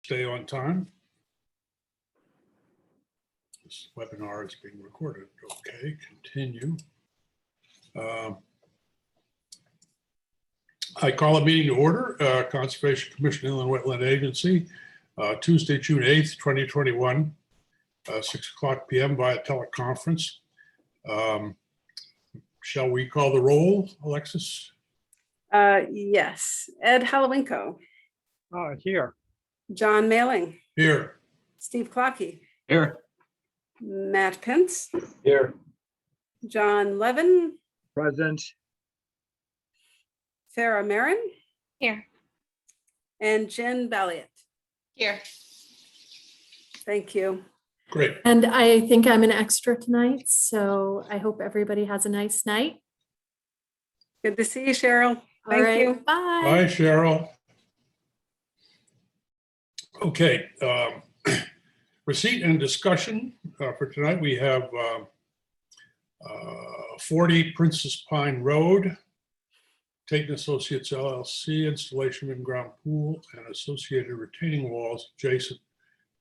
Stay on time. This webinar is being recorded. Okay, continue. I call a meeting to order, Conservation Commission Inland Wetland Agency, Tuesday, June 8th, 2021, 6:00 p.m. via teleconference. Shall we call the roll, Alexis? Yes. Ed Halowinko. Here. John Mailing. Here. Steve Clockey. Here. Matt Pence. Here. John Levin. Present. Farah Marin. Here. And Jen Balliet. Here. Thank you. Great. And I think I'm an extra tonight, so I hope everybody has a nice night. Good to see you, Cheryl. All Thank right, you. Bye. Bye, Cheryl. Okay, receipt and discussion for tonight. We have 40 Princess Pine Road, Tate & Associates LLC, installation of in-ground pool and associated retaining walls adjacent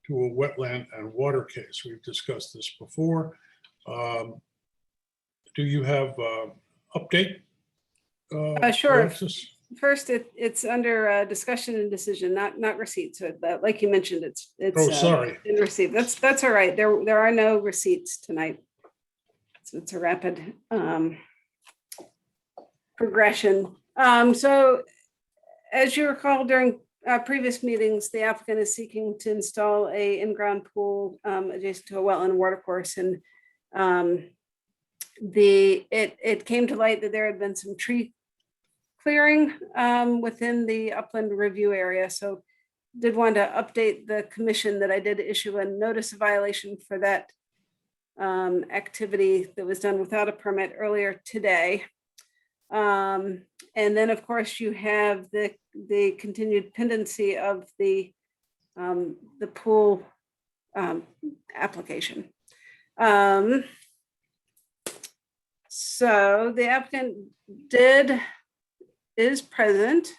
to a wetland and water case. We've discussed this before. Do you have update? Sure. Alexis? First, it's under discussion and decision, not receipt. So like you mentioned, it's Oh, sorry. been received. That's all right. There are no receipts tonight. So it's a rapid progression. So as you recall, during previous meetings, the applicant is seeking to install a in-ground pool adjacent to a wetland watercourse, and it came to light that there had been some tree clearing within the upland review area. So did want to update the commission that I did issue a notice of violation for that activity that was done without a permit earlier today. And then of course you have the continued pendency of the pool application. So the applicant is present.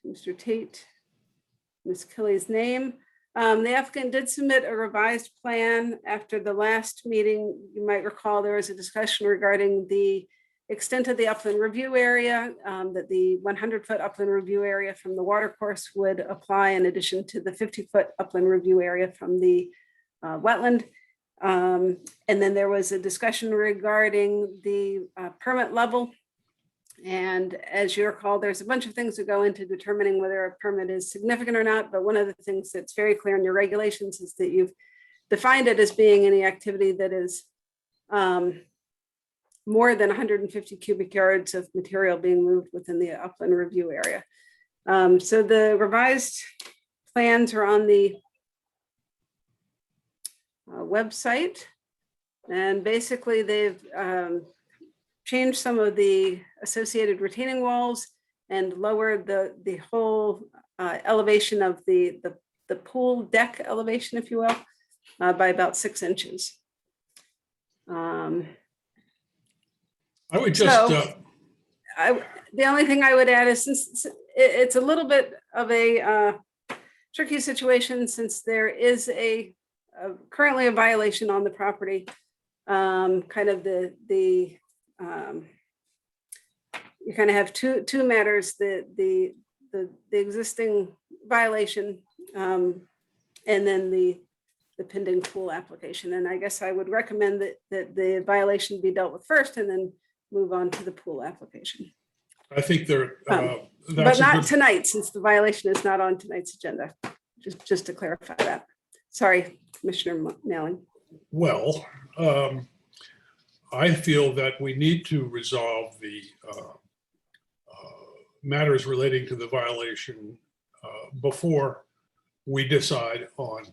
Mr. Tate, Ms. Kelly's name. The applicant did submit a revised plan after the last meeting. You might recall there was a discussion regarding the extent of the upland review area, that the 100-foot upland review area from the watercourse would apply in addition to the 50-foot upland review area from the wetland. And then there was a discussion regarding the permit level. And as you recall, there's a bunch of things that go into determining whether a permit is significant or not. But one of the things that's very clear in your regulations is that you've defined it as being any activity that is more than 150 cubic yards of material being moved within the upland review area. So the revised plans are on the website. And basically they've changed some of the associated retaining walls and lowered the whole elevation of the pool deck elevation, if you will, by about 6 inches. I would just, The only thing I would add is, since it's a little bit of a tricky situation, since there is currently a violation on the property, kind of you kind of have two matters: the existing violation, and then the pending pool application. And I guess I would recommend that the violation be dealt with first, and then move on to the pool application. I think there, But not tonight, since the violation is not on tonight's agenda. Just to clarify that. Sorry, Commissioner Mailing. Well, I feel that we need to resolve the matters relating to the violation before we decide on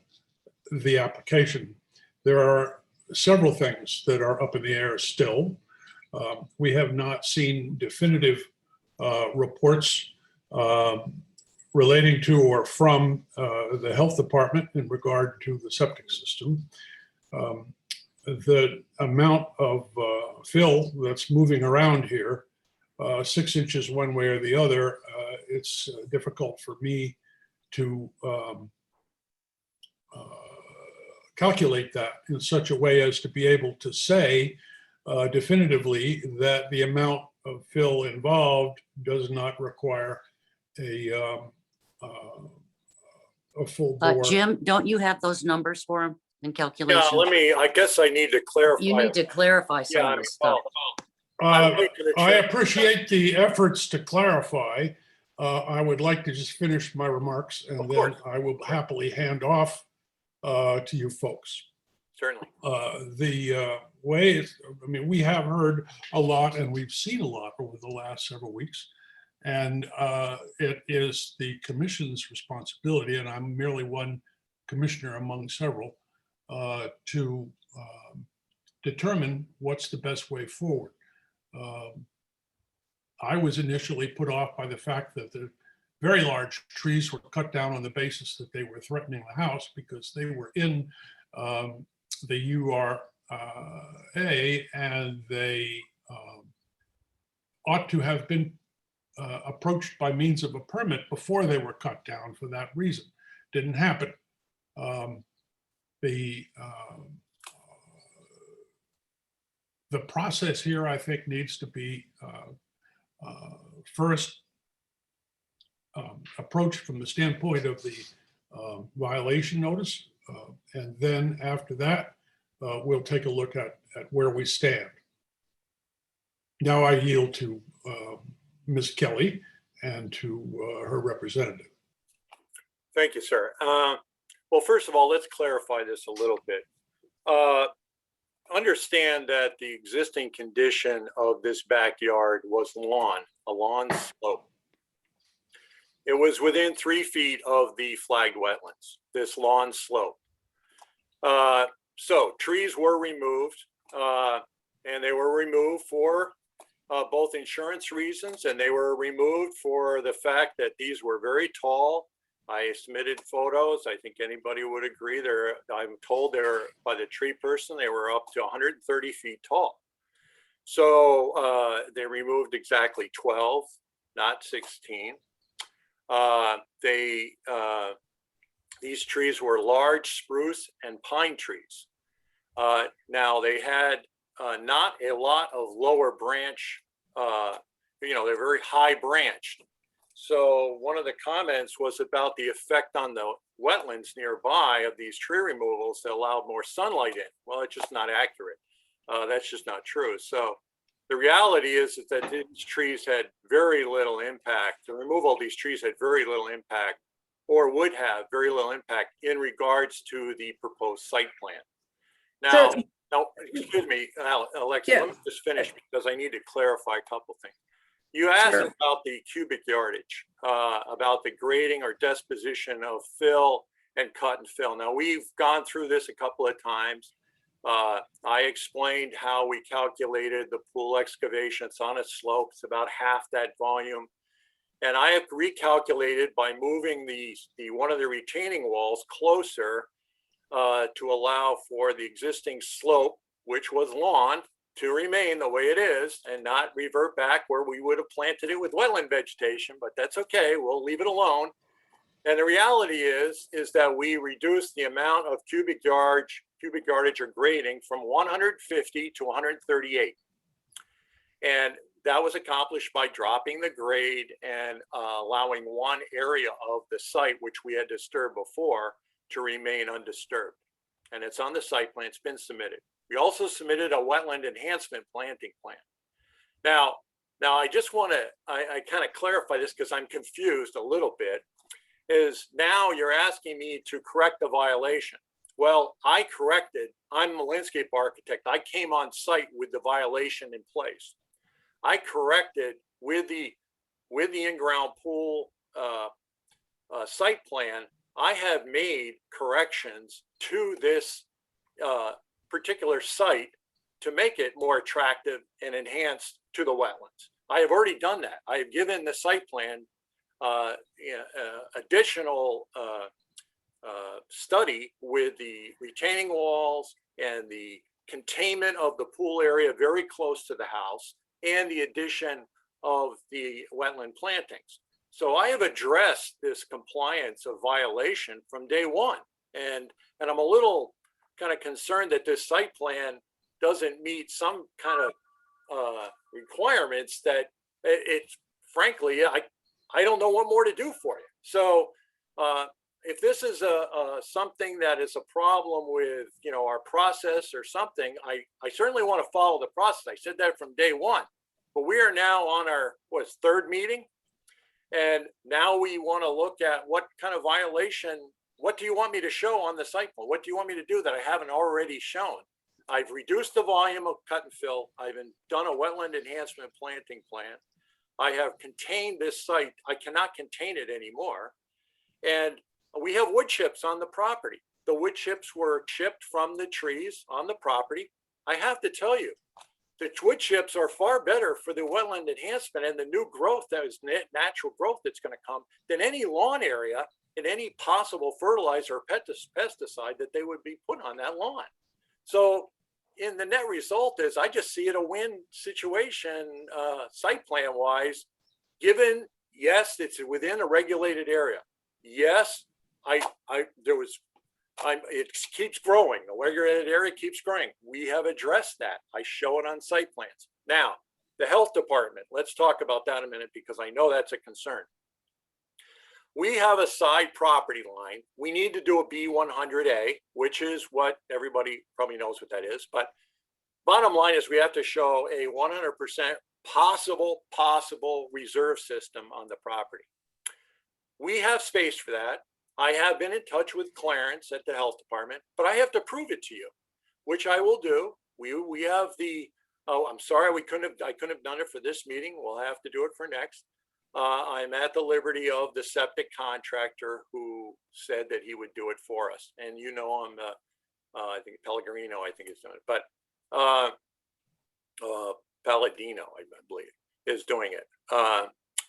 the application. There are several things that are up in the air still. We have not seen definitive reports relating to or from the health department in regard to the septic system. The amount of fill that's moving around here, 6 inches one way or the other, it's difficult for me to calculate that in such a way as to be able to say definitively that the amount of fill involved does not require a full bore. Jim, don't you have those numbers for him and Yeah, calculations? I guess I need to clarify. You need to clarify some Yeah, of this stuff. I appreciate the efforts to clarify. I would like to just finish my remarks and Of then course. I will happily hand off to you folks. Certainly. The way it's, I mean, we have heard a lot and we've seen a lot over the last several weeks. And it is the commission's responsibility, and I'm merely one commissioner among several, to determine what's the best way forward. I was initially put off by the fact that the very large trees were cut down on the basis that they were threatening the house because they were in the URA and they ought to have been approached by means of a permit before they were cut down for that reason. Didn't happen. The process here, I think, needs to be first approached from the standpoint of the violation notice. And then after that, we'll take a look at where we stand. Now I yield to Ms. Kelly and to her representative. Thank you, sir. Well, first of all, let's clarify this a little bit. Understand that the existing condition of this backyard was lawn, a lawn slope. It was within 3 feet of the flagged wetlands, this lawn slope. So trees were removed and they were removed for both insurance reasons, and they were removed for the fact that these were very tall. I submitted photos. I think anybody would agree. I'm told they're, by the tree person, they were up to 130 feet tall. So they removed exactly 12, not 16. These trees were large spruce and pine trees. Now they had not a lot of lower branch, they're very high branched. So one of the comments was about the effect on the wetlands nearby of these tree removals that allowed more sunlight in. Well, it's just not accurate. That's just not true. So the reality is that these trees had very little impact. The removal of these trees had very little impact, or would have very little impact in regards to the proposed site plan. Now, excuse me, Alexa, Yeah. let me just finish because I need to clarify a couple things. You asked Sure. about the cubic yardage, about the grading or disposition of fill and cut and fill. Now, we've gone through this a couple of times. I explained how we calculated the pool excavation. It's on a slope. It's about half that volume. And I have recalculated by moving one of the retaining walls closer to allow for the existing slope, which was lawn, to remain the way it is and not revert back where we would have planted it with wetland vegetation, but that's okay. We'll leave it alone. And the reality is that we reduced the amount of cubic yardage or grading from 150 to 138. And that was accomplished by dropping the grade and allowing one area of the site, which we had disturbed before, to remain undisturbed. And it's on the site plan. It's been submitted. We also submitted a wetland enhancement planting plan. Now I just want to, I kind of clarify this because I'm confused a little bit, is now you're asking me to correct the violation. Well, I corrected, I'm a landscape architect. I came on site with the violation in place. I corrected with the in-ground pool site plan. I have made corrections to this particular site to make it more attractive and enhanced to the wetlands. I have already done that. I have given the site plan additional study with the retaining walls and the containment of the pool area very close to the house and the addition of the wetland plantings. So I have addressed this compliance of violation from day one. And I'm a little kind of concerned that this site plan doesn't meet some kind of requirements that it's frankly, I don't know what more to do for you. So if this is something that is a problem with, you know, our process or something, I certainly want to follow the process. I said that from day one, but we are now on our third meeting. And now we want to look at what kind of violation, what do you want me to show on the site plan? What do you want me to do that I haven't already shown? I've reduced the volume of cut and fill. I've done a wetland enhancement planting plan. I have contained this site. I cannot contain it anymore. And we have wood chips on the property. The wood chips were chipped from the trees on the property. I have to tell you, the wood chips are far better for the wetland enhancement and the new growth that is natural growth that's going to come than any lawn area and any possible fertilizer or pesticide that they would be put on that lawn. So in the net result is I just see it a win situation site plan wise, given, yes, it's within a regulated area. Yes, it keeps growing. The regulated area keeps growing. We have addressed that. I show it on site plans. Now, the health department, let's talk about that a minute because I know that's a concern. We have a side property line. We need to do a B100A, which is what everybody probably knows what that is. But bottom line is we have to show a 100% possible reserve system on the property. We have space for that. I have been in touch with Clarence at the health department, but I have to prove it to you, which I will do. We have the, oh, I'm sorry, I couldn't have done it for this meeting. We'll have to do it for next. I'm at the liberty of the septic contractor who said that he would do it for us. And you know, I'm I think Pellegrino, I think is doing it, but Palladino, I believe, is doing it.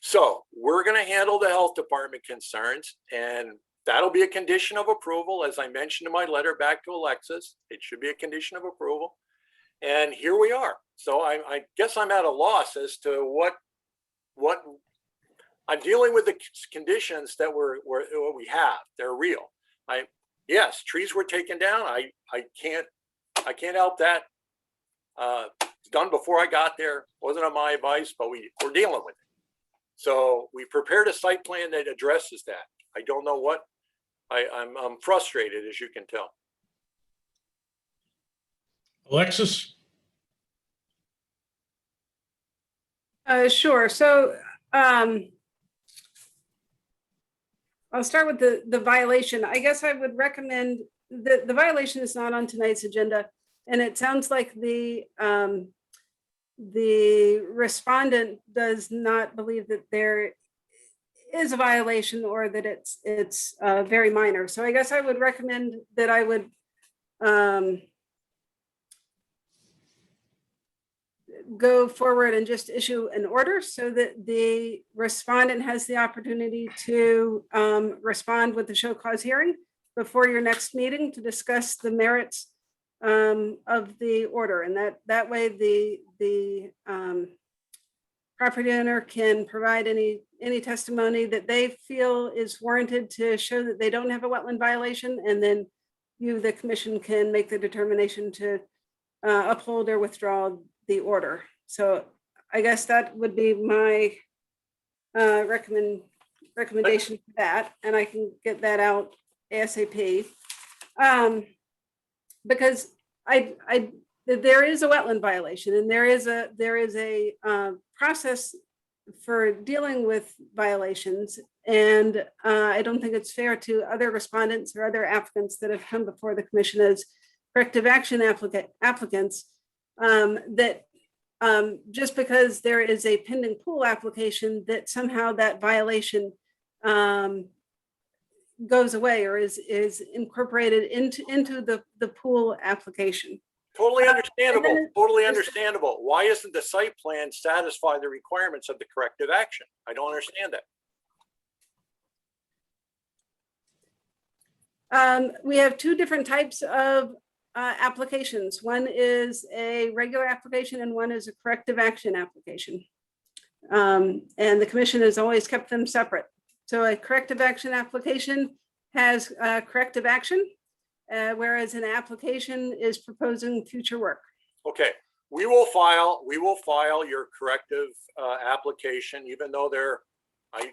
So we're going to handle the health department concerns, and that'll be a condition of approval. As I mentioned in my letter back to Alexis, it should be a condition of approval. And here we are. So I guess I'm at a loss as to what I'm dealing with, the conditions that we have. They're real. Yes, trees were taken down. I can't help that. It's done before I got there. Wasn't on my advice, but we're dealing with it. So we prepared a site plan that addresses that. I don't know what, I'm frustrated, as you can tell. Alexis? Sure. So I'll start with the violation. I guess I would recommend that the violation is not on tonight's agenda. And it sounds like the respondent does not believe that there is a violation or that it's very minor. So I guess I would recommend that I would go forward and just issue an order so that the respondent has the opportunity to respond with the show cause hearing before your next meeting to discuss the merits of the order. And that way the property owner can provide any testimony that they feel is warranted to show that they don't have a wetland violation. And then you, the commission, can make the determination to uphold or withdraw the order. So I guess that would be my recommendation for that. And I can get that out ASAP. Because there is a wetland violation, and there is a process for dealing with violations. And I don't think it's fair to other respondents or other applicants that have come before the commission as corrective action applicants that just because there is a pending pool application that somehow that violation goes away or is incorporated into the pool application. Totally understandable. Totally understandable. Why isn't the site plan satisfy the requirements of the corrective action? I don't understand that. We have two different types of applications. One is a regular application and one is a corrective action application. And the commission has always kept them separate. So a corrective action application has corrective action, whereas an application is proposing future work. Okay, we will file your corrective application, even though I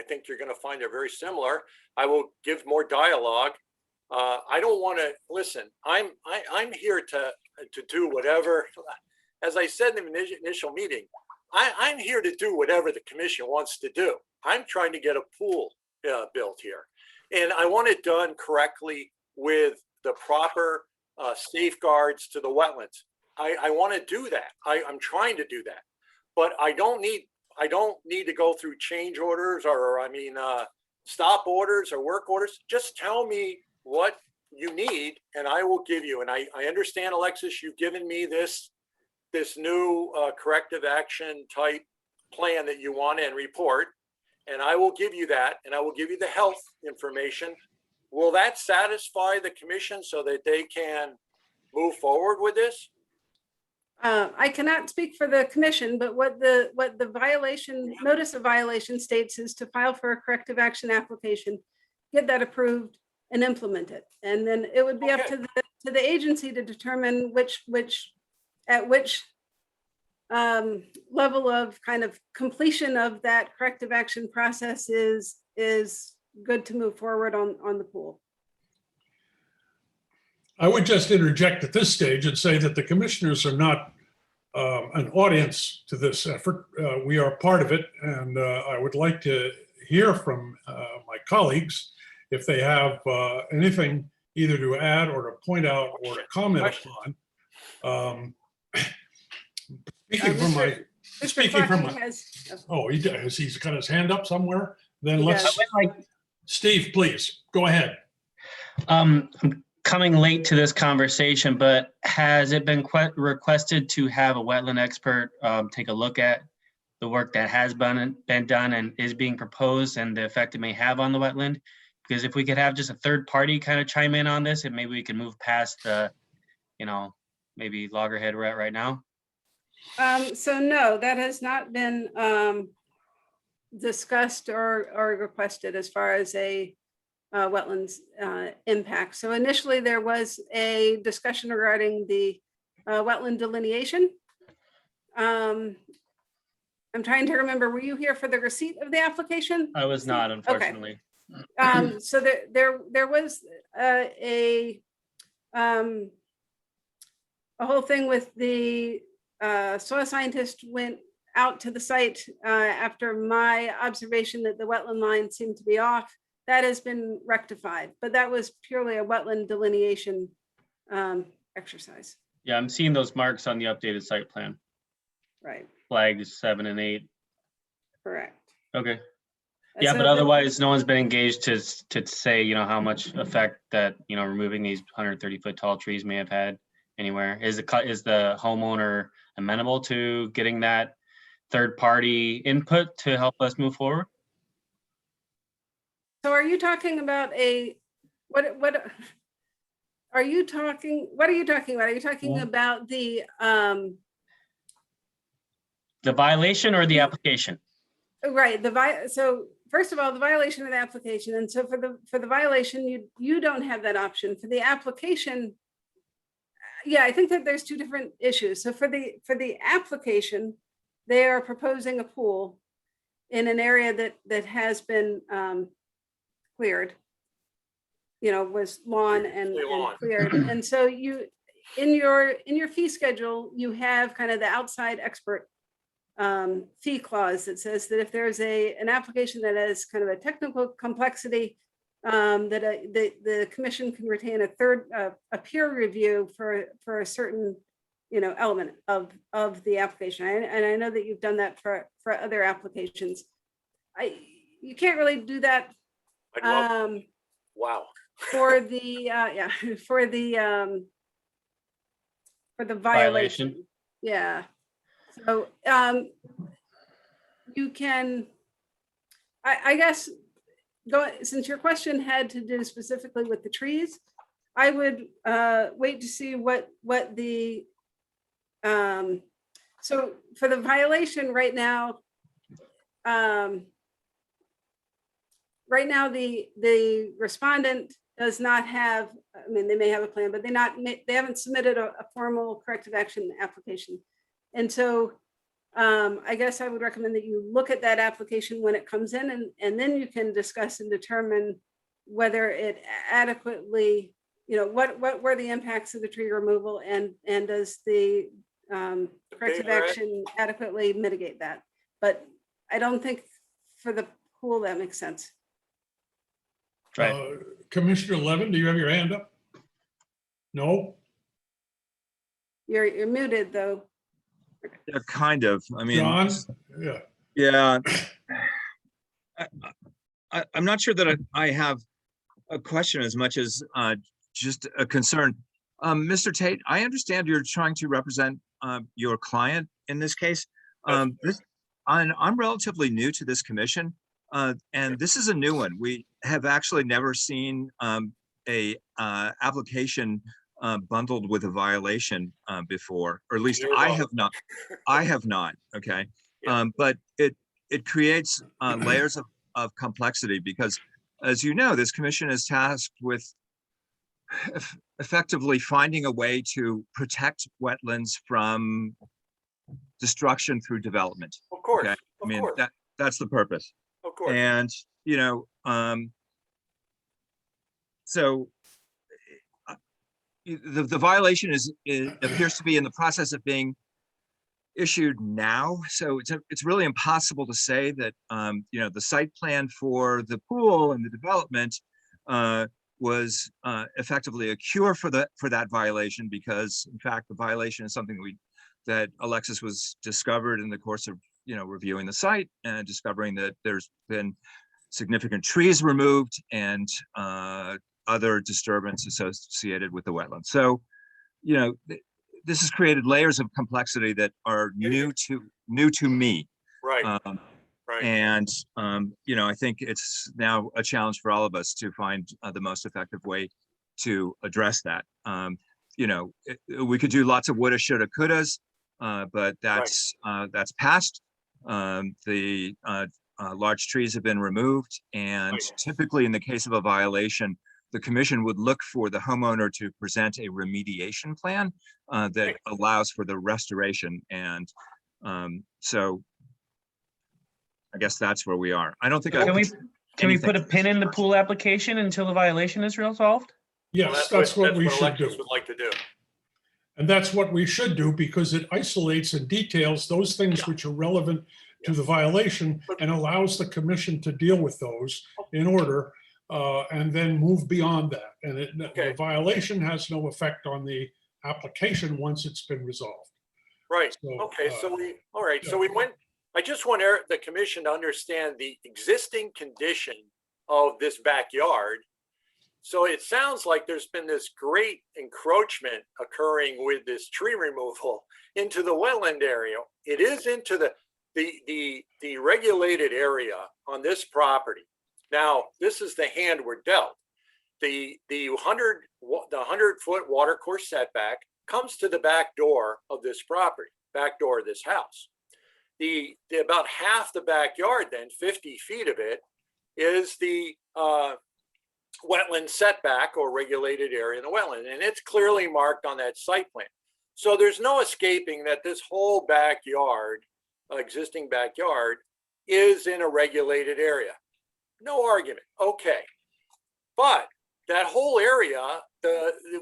think you're gonna find they're very similar. I will give more dialogue. I don't wanna, listen, I'm here to do whatever, as I said in the initial meeting, I'm here to do whatever the commission wants to do. I'm trying to get a pool built here. And I want it done correctly with the proper safeguards to the wetlands. I want to do that. I'm trying to do that, but I don't need to go through change orders or stop orders or work orders. Just tell me what you need and I will give you. And I understand, Alexis, you've given me this new corrective action type plan that you want and report, and I will give you that, and I will give you the health information. Will that satisfy the commission so that they can move forward with this? I cannot speak for the commission, but what the violation, notice of violation states is to file for a corrective action application, get that approved and implement it. And then it would be up to the agency to determine at which level of kind of completion of that corrective action process is good to move forward on the pool. I would just interject at this stage and say that the commissioners are not an audience to this effort. We are part of it, and I would like to hear from my colleagues if they have anything either to add or to point out or to comment upon. Speaking from my, speaking from my, oh, he's got his hand up somewhere. Then He let's, does. Steve, please go ahead. I'm coming late to this conversation, but has it been requested to have a wetland expert take a look at the work that has been done and is being proposed and the effect it may have on the wetland? Because if we could have just a third party kind of chime in on this, and maybe we can move past the, maybe loggerhead we're at right now. So no, that has not been discussed or requested as far as a wetlands impact. So initially there was a discussion regarding the wetland delineation. I'm trying to remember, were you here for the receipt of the application? I was not, unfortunately. So there was a whole thing with the soil scientist went out to the site after my observation that the wetland line seemed to be off. That has been rectified, but that was purely a wetland delineation exercise. Yeah, I'm seeing those marks on the updated site plan. Right, Flags 7 and 8. correct. Okay. Yeah, So but otherwise, no one's been engaged to say, how much effect that, removing these 130-foot tall trees may have had anywhere. Is the homeowner amenable to getting that third-party input to help us move forward? So are you talking about what are you talking about? Are you talking about the violation or the application? right, so first of all, the violation of the application. And so for the violation, you don't have that option. For the application, yeah, I think that there's two different issues. So for the application, they are proposing a pool in an area that has been cleared, was lawn and cleared. And so you, in your fee schedule, you have kind of the outside expert fee clause that says that if there's an application that has kind of a technical complexity, that the commission can retain a peer review for a certain element of the application. And I know that you've done that for other applications. You can't really do that. Wow. For the for the violation. Yeah. So you can, I guess, since your question had to do specifically with the trees, I would wait to see what the so for the violation right now, the respondent does not have, I mean, they may have a plan, but they haven't submitted a formal corrective action application. And so I guess I would recommend that you look at that application when it comes in, and then you can discuss and determine whether it adequately, what were the impacts of the tree removal, and does the corrective Brad. action adequately mitigate that. But I don't think for the pool that makes sense. Right. Commissioner Levin, do you have your hand up? No? You're muted though. Yeah, kind of. I mean, John? Yeah. yeah. I'm not sure that I have a question as much as just a concern. Mr. Tate, I understand you're trying to represent your client in this case. I'm relatively new to this commission, and this is a new one. We have actually never seen a application bundled with a violation before, or at least I have not. I have not. Okay, Yeah. but it creates layers of complexity because, as you know, this commission is tasked with effectively finding a way to protect wetlands from destruction through development. Of course, Okay? I of mean, course, that's the purpose. of course. And, so the violation appears to be in the process of being issued now. So it's really impossible to say that, the site plan for the pool and the development was effectively a cure for that violation, because in fact, the violation is something that Alexis was discovered in the course of, reviewing the site and discovering that there's been significant trees removed and other disturbance associated with the wetland. So, this has created layers of complexity that are new to me. Right, right. And, I think it's now a challenge for all of us to find the most effective way to address that. We could do lots of woulda, shoulda, couldas, but that's past. The large trees have been removed, and Right. typically in the case of a violation, the commission would look for the homeowner to present a remediation plan that Right. allows for the restoration. And so I guess that's where we are. I don't think Can we put a pin in the pool application until the violation is resolved? Yes, Well, that's what we should Alexis do. would like to do. And that's what we should do, because it isolates and details those things Yeah. which are relevant to the violation and allows the commission to deal with those in order, and then move beyond that. And Okay. the violation has no effect on the application once it's been resolved. Right, So, okay, all right, so yeah. we went, I just want the commission to understand the existing condition of this backyard. So it sounds like there's been this great encroachment occurring with this tree removal into the wetland area. It is into the regulated area on this property. Now, this is the hand we're dealt. The 100-foot watercourse setback comes to the back door of this property, back door of this house. The about half the backyard, then 50 feet of it, is the wetland setback or regulated area in the wetland, and it's clearly marked on that site plan. So there's no escaping that this whole backyard, existing backyard, is in a regulated area. No argument. Okay, but that whole area,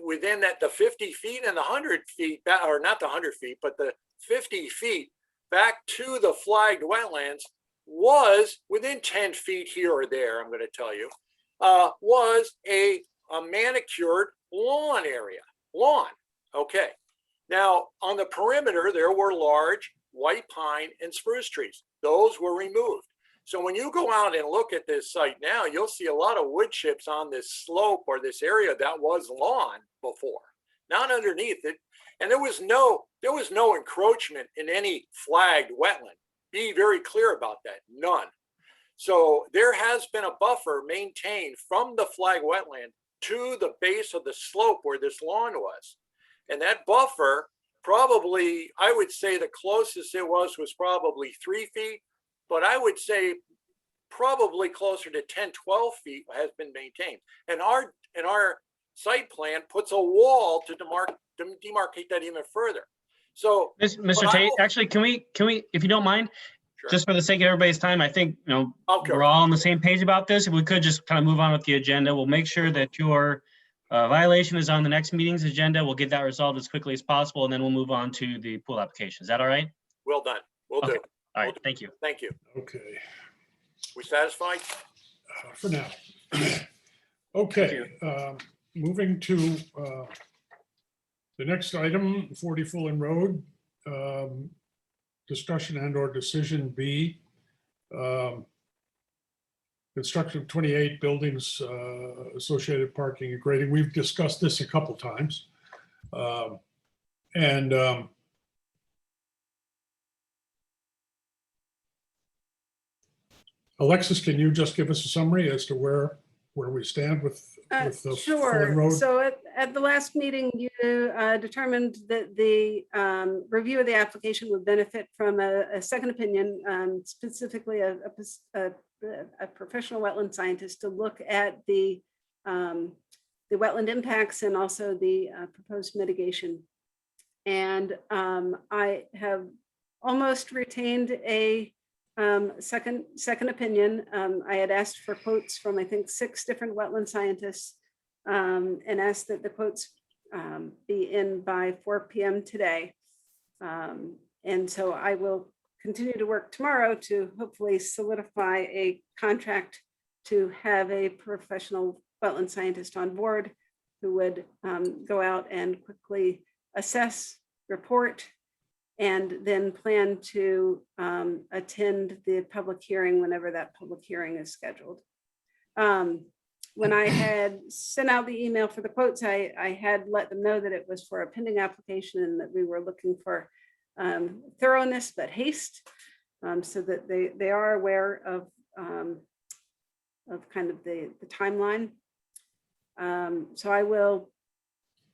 within the 50 feet and the 100 feet, or not the 100 feet, but the 50 feet back to the flagged wetlands, was within 10 feet here or there, I'm going to tell you, was a manicured lawn area. Lawn. Okay. Now, on the perimeter, there were large white pine and spruce trees. Those were removed. So when you go out and look at this site now, you'll see a lot of wood chips on this slope or this area that was lawn before, not underneath it. And there was no encroachment in any flagged wetland. Be very clear about that. None. So there has been a buffer maintained from the flag wetland to the base of the slope where this lawn was. And that buffer probably, I would say the closest it was probably 3 feet, but I would say probably closer to 10, 12 feet has been maintained. And And our site plan puts a wall to demarcate that even further. So. Mr. but I Tate, will- actually, can we, if you don't mind, Sure. just for the sake of everybody's time, I think, Okay. we're all on the same page about this. If we could just kind of move on with the agenda, we'll make sure that your violation is on the next meeting's agenda. We'll get that resolved as quickly as possible, and then we'll move on to the pool application. Is that all right? Well done. Will do. Okay. All right, thank you. Thank you. Okay, We satisfied? for now. Okay, moving to the next item, 40 Fulham Road. Discussion and or decision B. Construction of 28 buildings, associated parking and grading. We've discussed this a couple times. Alexis, can you just give us a summary as to where we stand with the Fulham Sure. Road? So at the last meeting, you determined that the review of the application would benefit from a second opinion, specifically a professional wetland scientist to look at the wetland impacts and also the proposed mitigation. And I have almost retained a second opinion. I had asked for quotes from, I think, 6 different wetland scientists, and asked that the quotes be in by 4 p.m. today. And so I will continue to work tomorrow to hopefully solidify a contract to have a professional wetland scientist on board who would go out and quickly assess, report, and then plan to attend the public hearing whenever that public hearing is scheduled. When I had sent out the email for the quotes, I had let them know that it was for a pending application and that we were looking for thoroughness but haste, so that they are aware of kind of the timeline. So I will.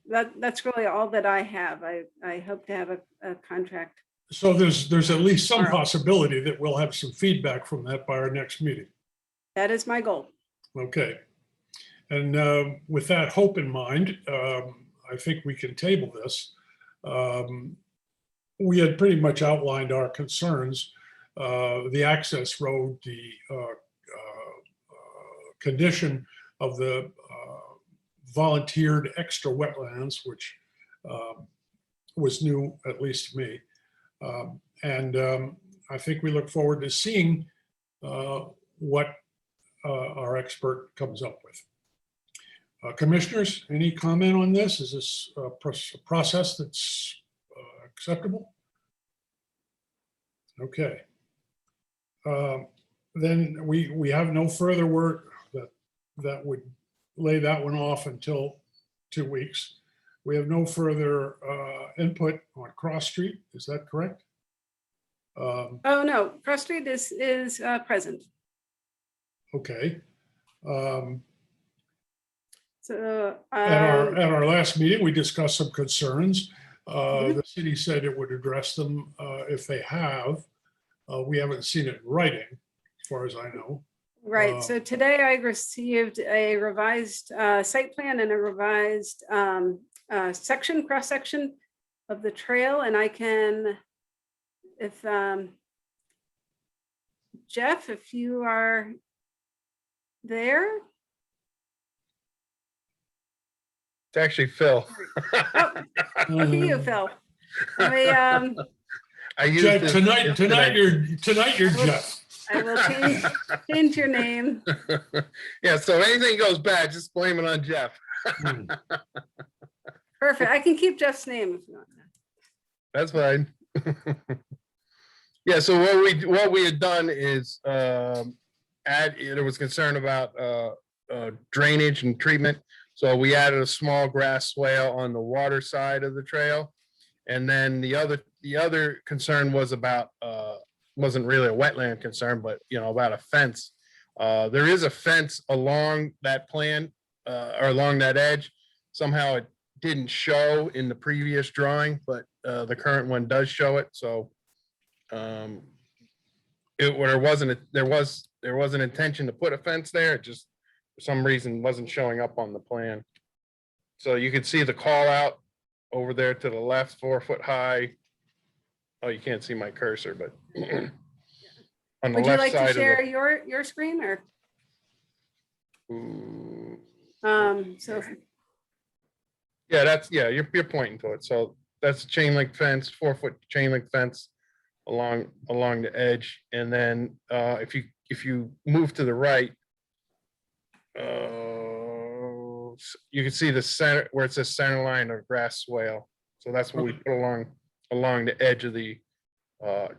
That's really all that I have. I hope to have a contract. So there's at least some Tomorrow. possibility that we'll have some feedback from that by our next meeting. That is my goal. Okay. And with that hope in mind, I think we can table this. We had pretty much outlined our concerns, the access road, the condition of the volunteered extra wetlands, which was new, at least to me. I think we look forward to seeing what our expert comes up with. Commissioners, any comment on this? Is this a process that's acceptable? Okay. Then we have no further work that would lay that one off until 2 weeks. We have no further input on Cross Street. Is that correct? Oh, no, Cross Street is present. Okay. So At our last meeting, we discussed some concerns. Mhm. The city said it would address them if they have. We haven't seen it in writing, as far as I know. right, so today I received a revised site plan and a revised cross-section of the trail, and I can, if Jeff, if you are there. It's actually Phil. Oh, look at you, Phil. Let me, I used Jeff, this tonight yesterday. you're Jeff. I will change your name. Yeah, so anything goes bad, just blame it on Jeff. Perfect. I can keep Jeff's name if you want. That's fine. Yeah, so what we had done is there was concern about drainage and treatment. So we added a small grass swale on the water side of the trail. And then the other concern was about wasn't really a wetland concern, but about a fence. There is a fence along that plan or along that edge. Somehow it didn't show in the previous drawing, but the current one does show it. So there was an intention to put a fence there. It just for some reason wasn't showing up on the plan. So you can see the call out over there to the left, 4 foot high. Oh, you can't see my cursor, but on the Would you left like to side of share the. your screen or, Ooh, so, yeah, that's, yeah, you're pointing to it. So that's a chain link fence, 4 foot chain link fence along the edge. And then if you move to the right, you can see the center where it says center line of grass swale. So that's what we put along the edge of the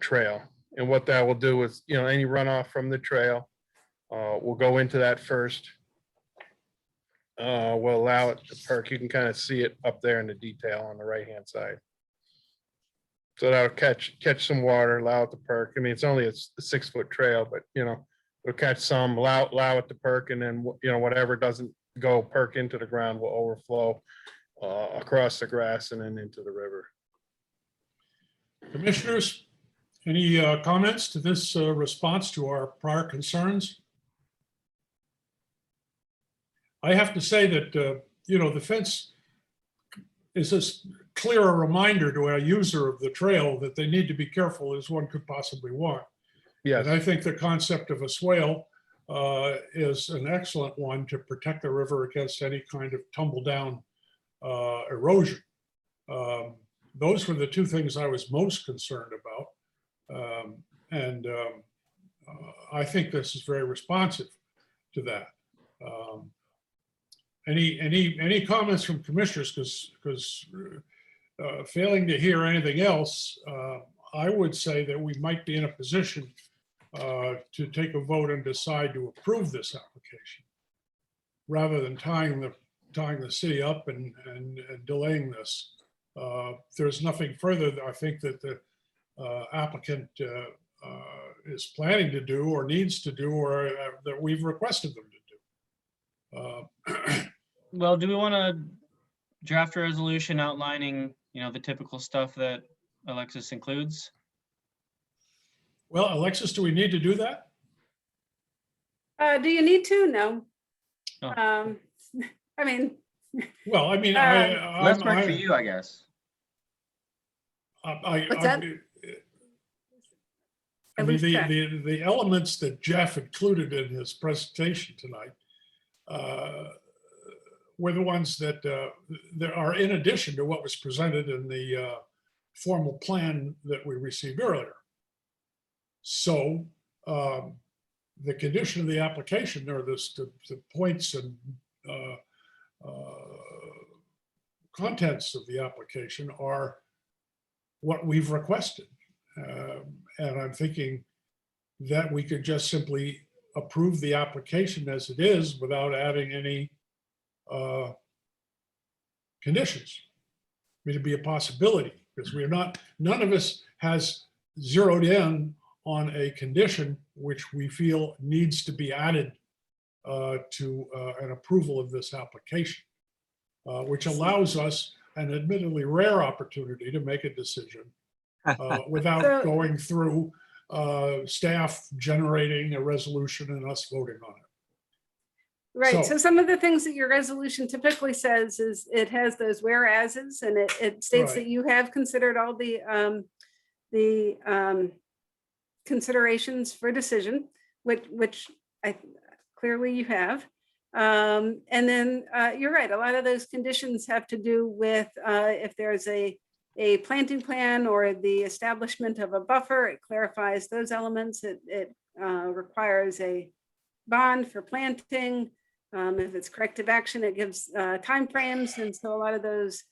trail. And what that will do is, any runoff from the trail will go into that first. Will allow it to perk. You can kind of see it up there in the detail on the right-hand side. So that'll catch some water, allow it to perk. I mean, it's only a 6 foot trail, but it'll catch some, allow it to perk, and then whatever doesn't go perk into the ground will overflow across the grass and then into the river. Commissioners, any comments to this response to our prior concerns? I have to say that, the fence is as clear a reminder to a user of the trail that they need to be careful as one could possibly want. Yes, And I think the concept of a swale is an excellent one to protect the river against any kind of tumble down erosion. Those were the two things I was most concerned about. I think this is very responsive to that. Any comments from commissioners? Because failing to hear anything else, I would say that we might be in a position to take a vote and decide to approve this application rather than tying the city up and delaying this. There's nothing further that I think that the applicant is planning to do or needs to do or that we've requested them to do. Well, do we want to draft a resolution outlining, the typical stuff that Alexis includes? Well, Alexis, do we need to do that? do you need to? No. Oh. I mean, Well, I mean, Less work for you, I guess. What's that? I mean, the elements that Jeff included in his presentation tonight were the ones that are in addition to what was presented in the formal plan that we received earlier. So the condition of the application or the points and contents of the application are what we've requested. And I'm thinking that we could just simply approve the application as it is without adding any conditions. I mean, it'd be a possibility because none of us has zeroed in on a condition which we feel needs to be added to an approval of this application, which allows us an admittedly rare opportunity to make a decision without going through staff generating a resolution and us voting on it. Right. So some of the things that your resolution typically says is it has those whereases and it states that you have considered all the considerations for decision, which clearly you have. And then you're right. A lot of those conditions have to do with if there's a planting plan or the establishment of a buffer. It clarifies those elements. It requires a bond for planting. If it's corrective action, it gives timeframes. And so a lot of those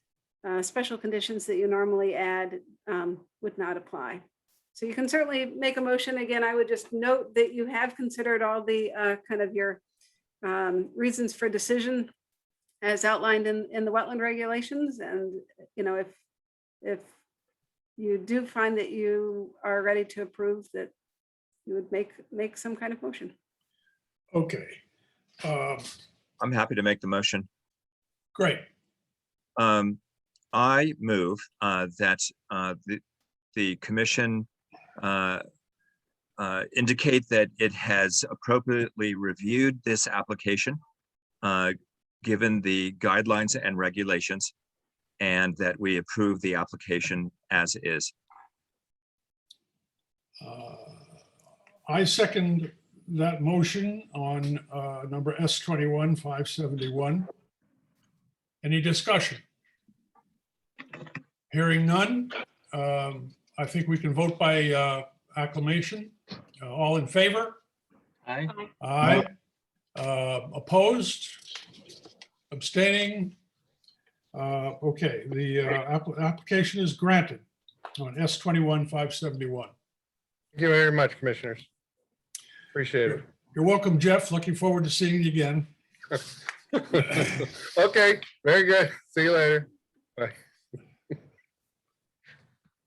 special conditions that you normally add would not apply. So you can certainly make a motion. Again, I would just note that you have considered all the kind of your reasons for decision as outlined in the wetland regulations. And, if you do find that you are ready to approve, that you would make some kind of motion. Okay. I'm happy to make the motion. Great. I move that the commission indicate that it has appropriately reviewed this application given the guidelines and regulations, and that we approve the application as is. I second that motion on number S21-571. Any discussion? Hearing none, I think we can vote by acclamation. All in favor? Aye. Aye. Opposed? Abstaining? Okay, the application is granted on S21-571. Thank you very much, commissioners. Appreciate it. You're welcome, Jeff. Looking forward to seeing you again. Okay, very good. See you later. Bye.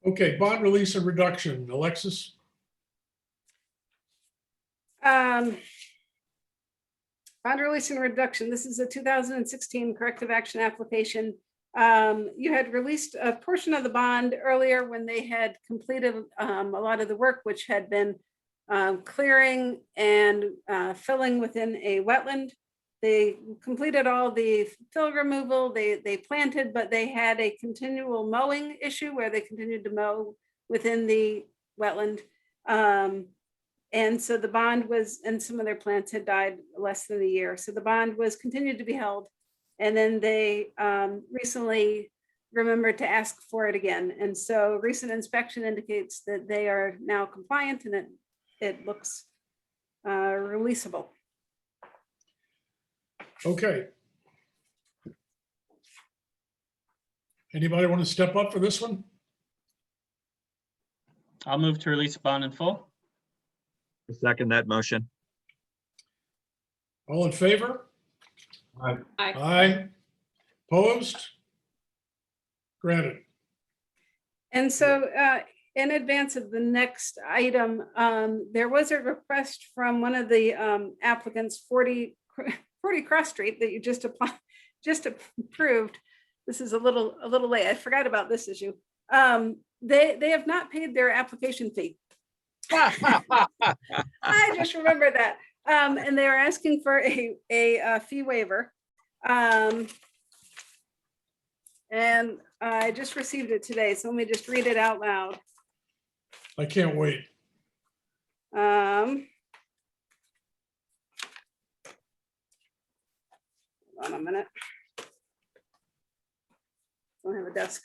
Okay, bond release and reduction. Alexis? Bond release and reduction. This is a 2016 corrective action application. You had released a portion of the bond earlier when they had completed a lot of the work, which had been clearing and filling within a wetland. They completed all the fill removal, they planted, but they had a continual mowing issue where they continued to mow within the wetland. And so the bond was, and some of their plants had died less than a year. So the bond was continued to be held. And then they recently remembered to ask for it again. And so recent inspection indicates that they are now compliant and it looks releasable. Okay. Anybody want to step up for this one? I'll move to release bond in full. Second that motion. All in favor? Aye. Aye. Opposed? Granted. And so in advance of the next item, there was a request from one of the applicants, 40 Cross Street, that you just approved. This is a little late. I forgot about this issue. They have not paid their application fee. I just remembered that. And they're asking for a fee waiver. And I just received it today, so let me just read it out loud. I can't wait. Hold on a minute. Don't have a desk.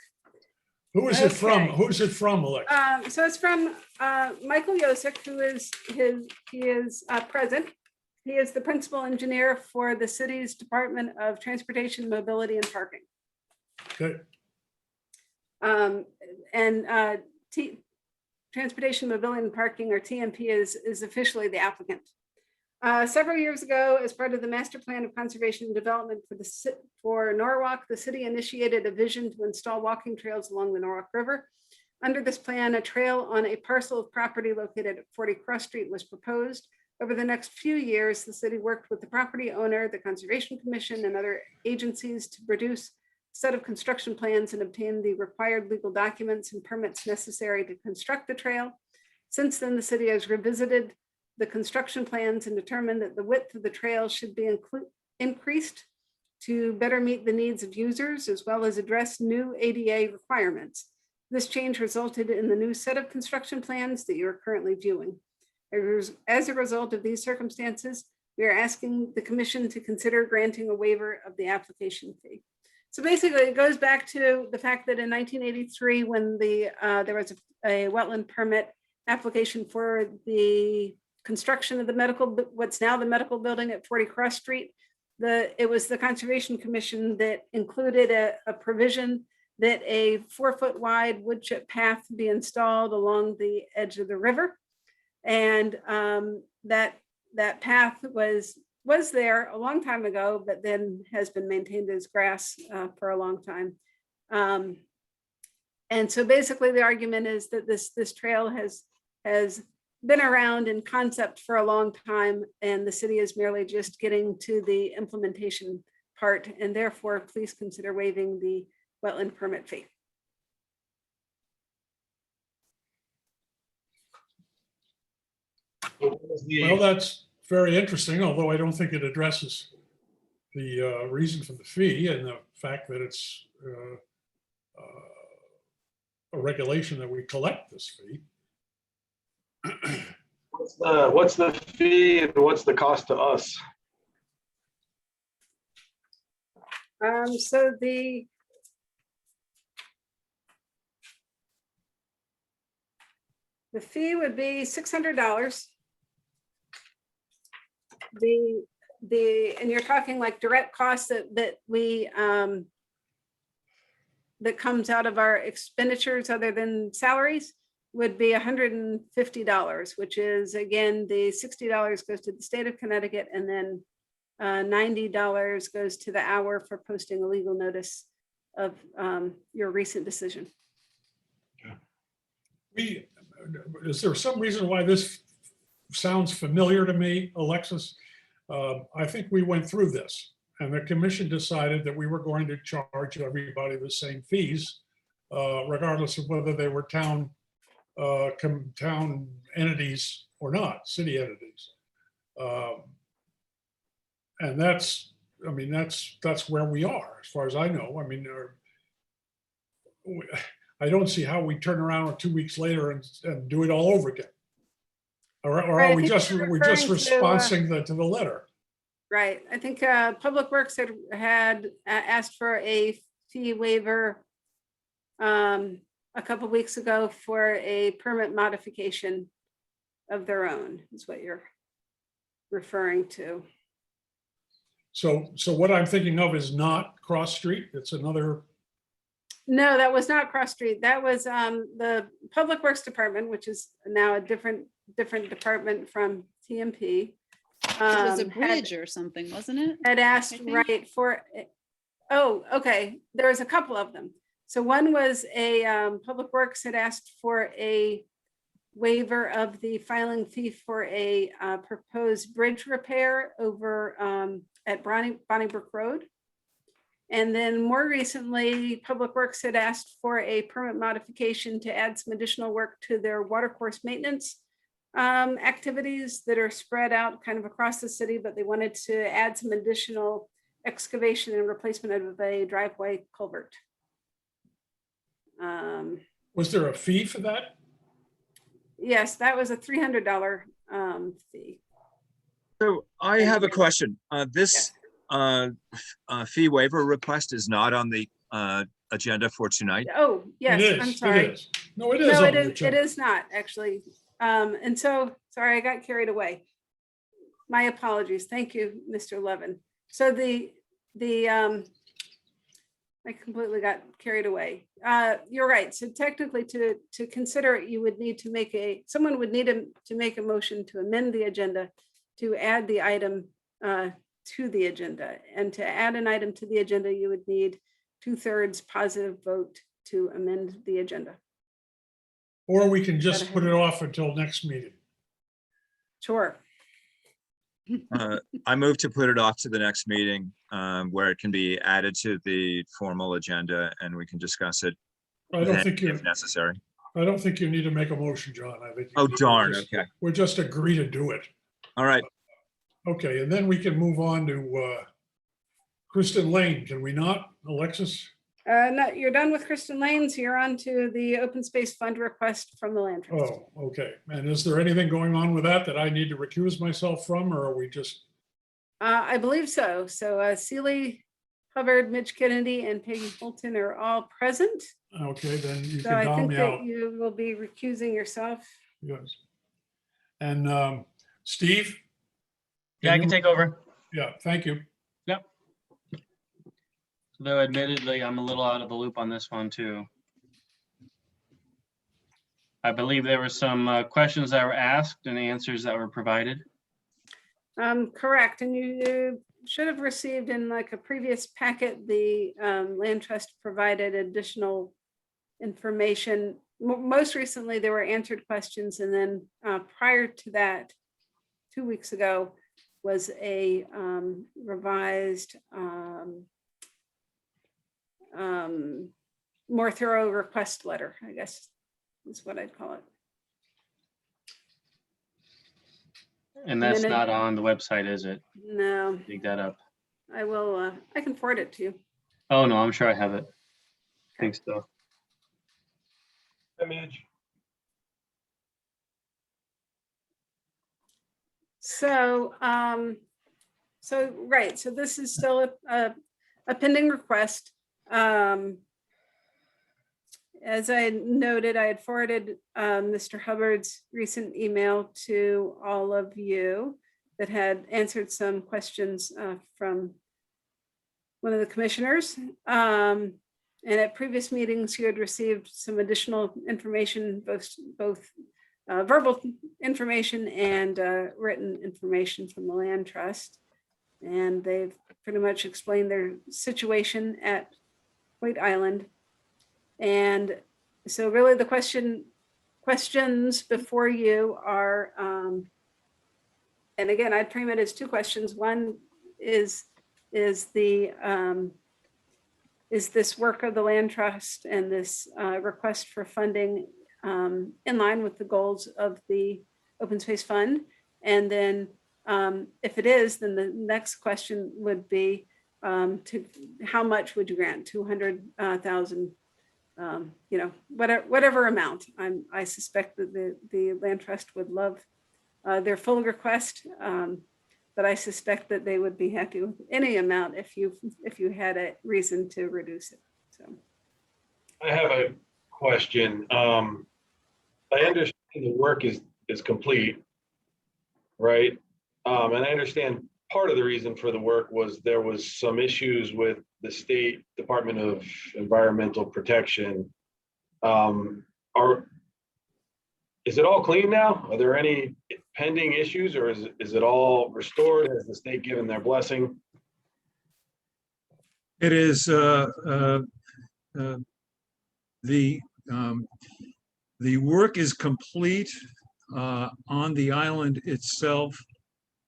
Who is it from? Okay. Who is it from, Alexa? So it's from Michael Yosek, who is present. He is the principal engineer for the city's Department of Transportation, Mobility and Parking. Okay. Transportation, Mobility and Parking, or TMP, is officially the applicant. Several years ago, as part of the Master Plan of Conservation and Development for Norwalk, the city initiated a vision to install walking trails along the Norwalk River. Under this plan, a trail on a parcel of property located at 40 Cross Street was proposed. Over the next few years, the city worked with the property owner, the Conservation Commission, and other agencies to produce a set of construction plans and obtain the required legal documents and permits necessary to construct the trail. Since then, the city has revisited the construction plans and determined that the width of the trail should be increased to better meet the needs of users, as well as address new ADA requirements. This change resulted in the new set of construction plans that you are currently viewing. As a result of these circumstances, we are asking the commission to consider granting a waiver of the application fee. So basically, it goes back to the fact that in 1983, when there was a wetland permit application for the construction of what's now the medical building at 40 Cross Street, it was the Conservation Commission that included a provision that a 4-foot wide wood chip path be installed along the edge of the river. And that path was there a long time ago, but then has been maintained as grass for a long time. And so basically the argument is that this trail has been around in concept for a long time, and the city is merely just getting to the implementation part, and therefore please consider waiving the wetland permit fee. Well, that's very interesting, although I don't think it addresses the reason for the fee and the fact that it's a regulation that we collect this fee. What's the fee and what's the cost to us? So the fee would be $600. And you're talking like direct costs that we that comes out of our expenditures other than salaries would be $150, which is, again, the $60 goes to the state of Connecticut, and then $90 goes to the hour for posting a legal notice of your recent decision. Is there some reason why this sounds familiar to me, Alexis? I think we went through this, and the commission decided that we were going to charge everybody the same fees, regardless of whether they were town entities or not, city entities. And that's where we are, as far as I know. I mean, I don't see how we turn around 2 weeks later and do it all over again. Or Right, are I we think just you're responding referring to the letter? Right. I think Public Works had asked for a fee waiver a couple weeks ago for a permit modification of their own, is what you're referring to. So what I'm thinking of is not Cross Street. It's another. No, that was not Cross Street. That was the Public Works Department, which is now a different department from TMP. It was a bridge or something, wasn't it? Had asked, I think. right, for, oh, okay, there was a couple of them. So one was a Public Works had asked for a waiver of the filing fee for a proposed bridge repair over at Bonnybrook Road. And then more recently, Public Works had asked for a permit modification to add some additional work to their watercourse maintenance activities that are spread out kind of across the city, but they wanted to add some additional excavation and replacement of a driveway culvert. Was there a fee for that? Yes, that was a $300 fee. So I have a question. This fee waiver request is not on the agenda for tonight. Oh, yes, It is, I'm sorry. It is. No, it is. No, on it the is, it agenda. is not actually. And so, sorry, I got carried away. My apologies. Thank you, Mr. Levin. So I completely got carried away. You're right. So technically to consider it, you would need to make someone would need to make a motion to amend the agenda to add the item to the agenda. And to add an item to the agenda, you would need 2/3 positive vote to amend the agenda. Or we can just put it off until next meeting. Sure. I move to put it off to the next meeting where it can be added to the formal agenda and we can discuss it I don't then think if necessary. I don't think you need to make a motion, John. I think. Oh, darn. Okay. We'll just agree to do it. All right. Okay, and then we can move on to Kristen Lane, can we not, Alexis? No, you're done with Kristen Lane, so you're on to the open space fund request from the land trust. Oh, okay. And is there anything going on with that I need to recuse myself from, or are we just? I believe so. So Sealy, Hubbard, Mitch Kennedy, and Peggy Fulton are all present. Okay, then you So can I dial think me that out. you will be recusing yourself. Yes. And Steve? Yeah, I can you- take over. Yeah, thank you. Though admittedly, I'm a little out of the loop on this one too. I believe there were some questions that were asked and answers that were provided. Correct. And you should have received in like a previous packet, the land trust provided additional information. Most recently, there were answered questions. And then prior to that, 2 weeks ago, was a revised more thorough request letter, I guess is what I'd call it. And that's then it- not on the website, is it? No, Dig that up. I will, I can forward it to you. Oh, no, I'm sure I have it. Thanks, though. Image. So, right, so this is still a pending request. As I noted, I had forwarded Mr. Hubbard's recent email to all of you that had answered some questions from one of the commissioners. And at previous meetings, you had received some additional information, both verbal information and written information from the land trust. And they've pretty much explained their situation at White Island. And so really the questions before you are, and again, I'd frame it as two questions. One is this work of the land trust and this request for funding in line with the goals of the Open Space Fund? And then if it is, then the next question would be to how much would you grant? 200,000, whatever amount. I suspect that the land trust would love their full request, but I suspect that they would be happy with any amount if you had a reason to reduce it. So I have a question. I understand the work is complete, right? And I understand part of the reason for the work was there was some issues with the State Department of Environmental Protection. Is it all clean now? Are there any pending issues, or is it all restored? Has the state given their blessing? It is the work is complete on the island itself.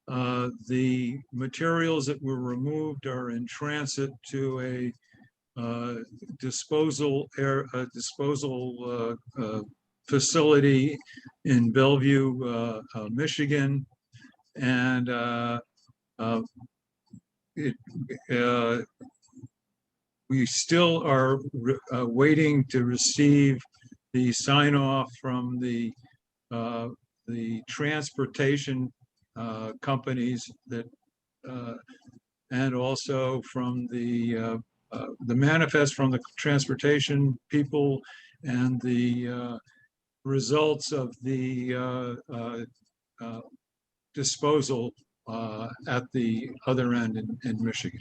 The materials that were removed are in transit to a disposal facility in Bellevue, Michigan, and we still are waiting to receive the sign off from the transportation companies that and also from the manifest from the transportation people and the results of the disposal at the other end in Michigan.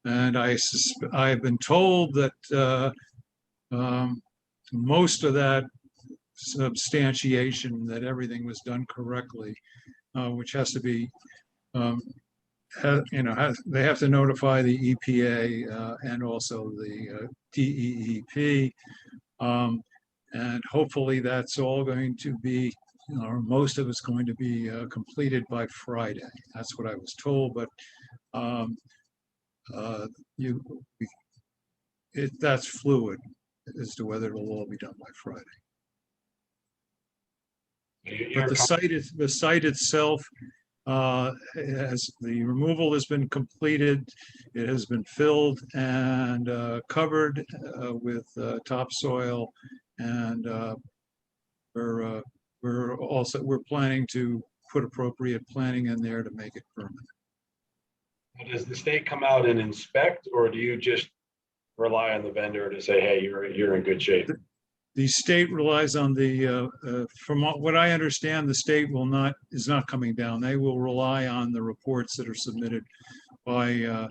And I've been told that most of that substantiation that everything was done correctly, which has to be, they have to notify the EPA and also the DEEP. And hopefully that's all going to be, or most of it's going to be completed by Friday. That's what I was told, but that's fluid as to whether it'll all be done by Friday. But the site itself, as the removal has been completed, it has been filled and covered with topsoil, and we're planning to put appropriate planting in there to make it permanent. Does the state come out and inspect, or do you just rely on the vendor to say, hey, you're in good shape? The state relies on the, from what I understand, the state is not coming down. They will rely on the reports that are submitted by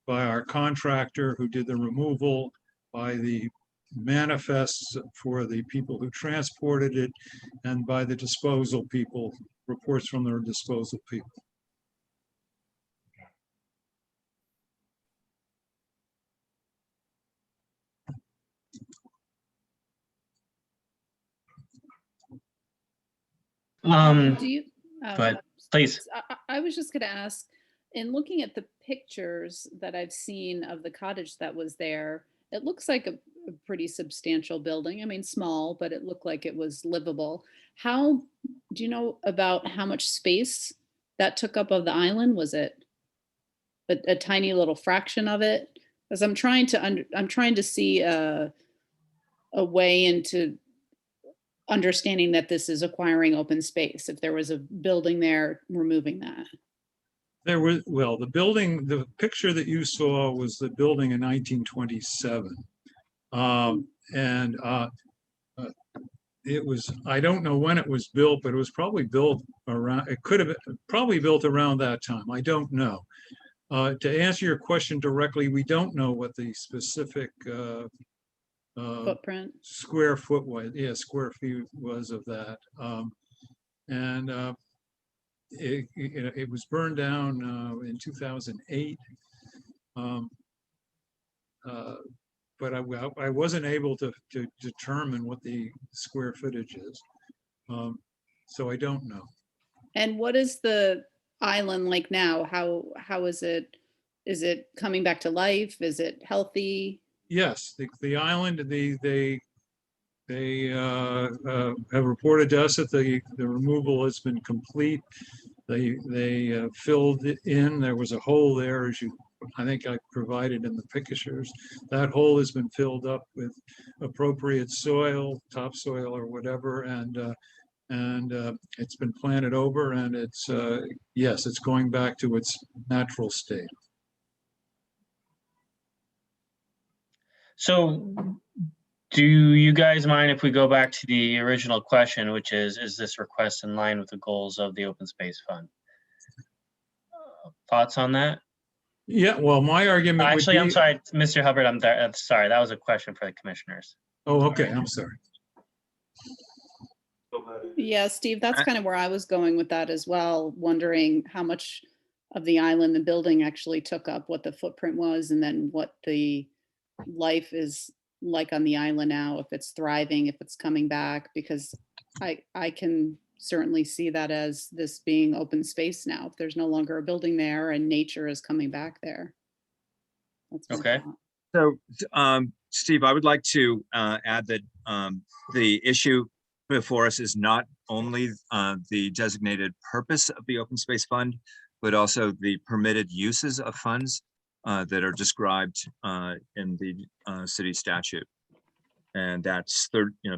our contractor who did the removal, by the manifests for the people who transported it, and by the disposal people, reports from their disposal people. Do you? But please. I was just going to ask, in looking at the pictures that I've seen of the cottage that was there, it looks like a pretty substantial building. I mean, small, but it looked like it was livable. Do you know about how much space that took up of the island? Was it a tiny little fraction of it? Because I'm trying to see a way into understanding that this is acquiring open space. If there was a building there, removing that. There was, well, the building, the picture that you saw was the building in 1927. And it was, I don't know when it was built, but it was probably built around, it could have been probably built around that time. I don't know. To answer your question directly, we don't know what the specific Footprint. square foot was, yeah, square feet was of that. It was burned down in 2008. But I wasn't able to determine what the square footage is. So I don't know. And what is the island like now? How is it? Is it coming back to life? Is it healthy? Yes, the island, they have reported to us that the removal has been complete. They filled it in. There was a hole there, as I think I provided in the pictures. That hole has been filled up with appropriate soil, topsoil or whatever, and it's been planted over, and it's yes, it's going back to its natural state. So do you guys mind if we go back to the original question, which is this request in line with the goals of the Open Space Fund? Thoughts on that? Yeah, well, my argument Actually, would be, I'm sorry, Mr. Hubbard, I'm sorry. That was a question for the commissioners. Oh, okay, I'm sorry. Yeah, Steve, that's kind of where I was going with that as well, wondering how much of the island the building actually took up, what the footprint was, and then what the life is like on the island now, if it's thriving, if it's coming back, because I can certainly see that as this being open space now, if there's no longer a building there and nature is coming back there. That's my Okay. thought. So, Steve, I would like to add that the issue before us is not only the designated purpose of the Open Space Fund, but also the permitted uses of funds that are described in the city statute. And that's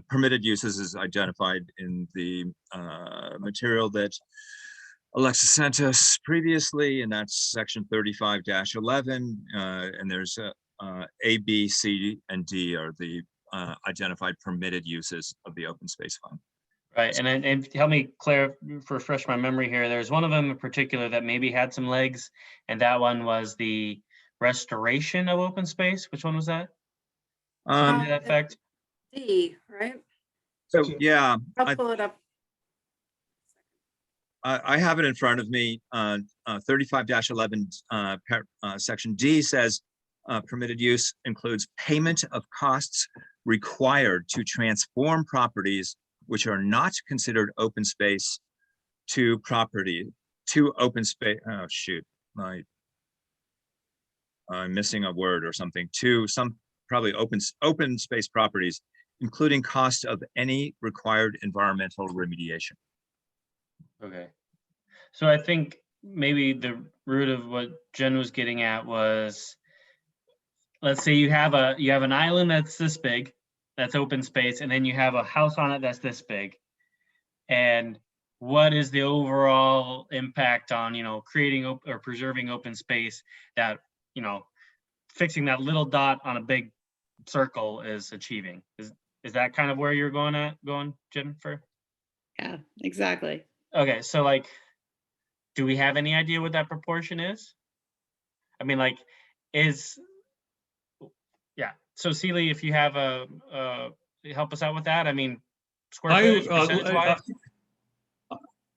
permitted uses is identified in the material that Alexa sent us previously, and that's section 35-11. And there's A, B, C, and D are the identified permitted uses of the Open Space Fund. Right, and help me refresh my memory here. There's one of them in particular that maybe had some legs, and that one was the restoration of open space. Which one was that? To that effect? D, right? So yeah, I'll pull it up. I have it in front of me. 35-11 section D says permitted use includes payment of costs required to transform properties which are not considered open space to open space. Oh shoot, I'm missing a word or something. To some probably open space properties, including cost of any required environmental remediation. Okay. So I think maybe the root of what Jen was getting at was, let's say you have an island that's this big, that's open space, and then you have a house on it that's this big. And what is the overall impact on, creating or preserving open space that, fixing that little dot on a big circle is achieving? Is that kind of where you're going, Jennifer? Yeah, exactly. Okay, so do we have any idea what that proportion is? I mean, yeah. So Celie, if you have help us out with that. I mean, square footage, percentage-wise?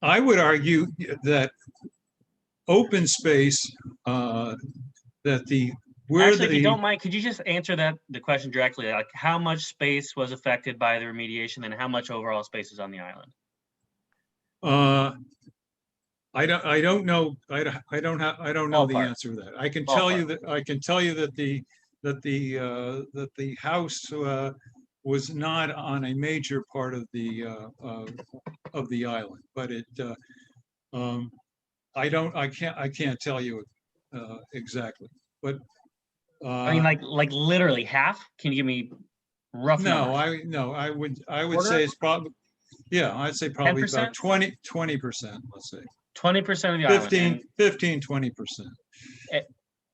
I would argue that open space, Actually, if you don't mind, could you just answer the question directly? Like, how much space was affected by the remediation, and how much overall space is on the island? I don't know. I don't know the answer to that. I can tell you that the house was not on a major part of the island, but I can't tell you exactly, but. I mean, like literally half? Can you give me rough No, numbers? I would Quarter? say it's probably, yeah, I'd say probably 10%? about 20%, let's say. 20% of the island. 20%.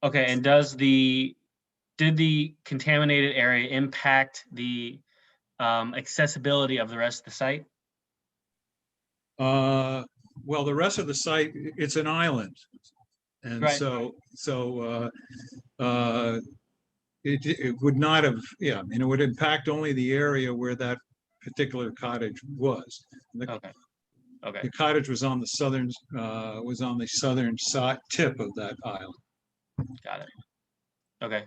Okay, and did the contaminated area impact the accessibility of the rest of the site? Well, the rest of the site, it's an island. And Right. It would not have, yeah, I mean, it would impact only the area where that particular cottage was. Okay. Okay. The cottage was on the southern side tip of that island. Got it. Okay.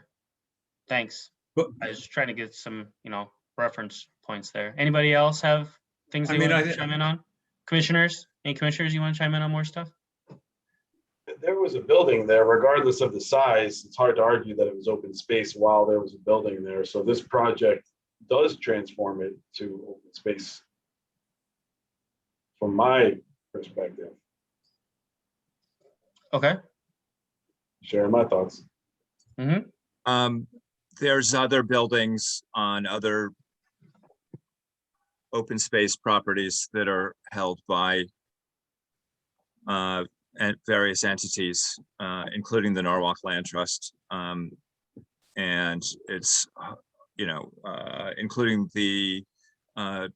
Thanks. But I was trying to get some, reference points there. Anybody else have things I they mean, want to chime in on? Commissioners? Any commissioners you want to chime in on more stuff? There was a building there, regardless of the size. It's hard to argue that it was open space while there was a building there. So this project does transform it to open space from my perspective. Okay. Share my thoughts. There's other buildings on other open space properties that are held by and various entities, including the Norwalk Land Trust. And it's, including the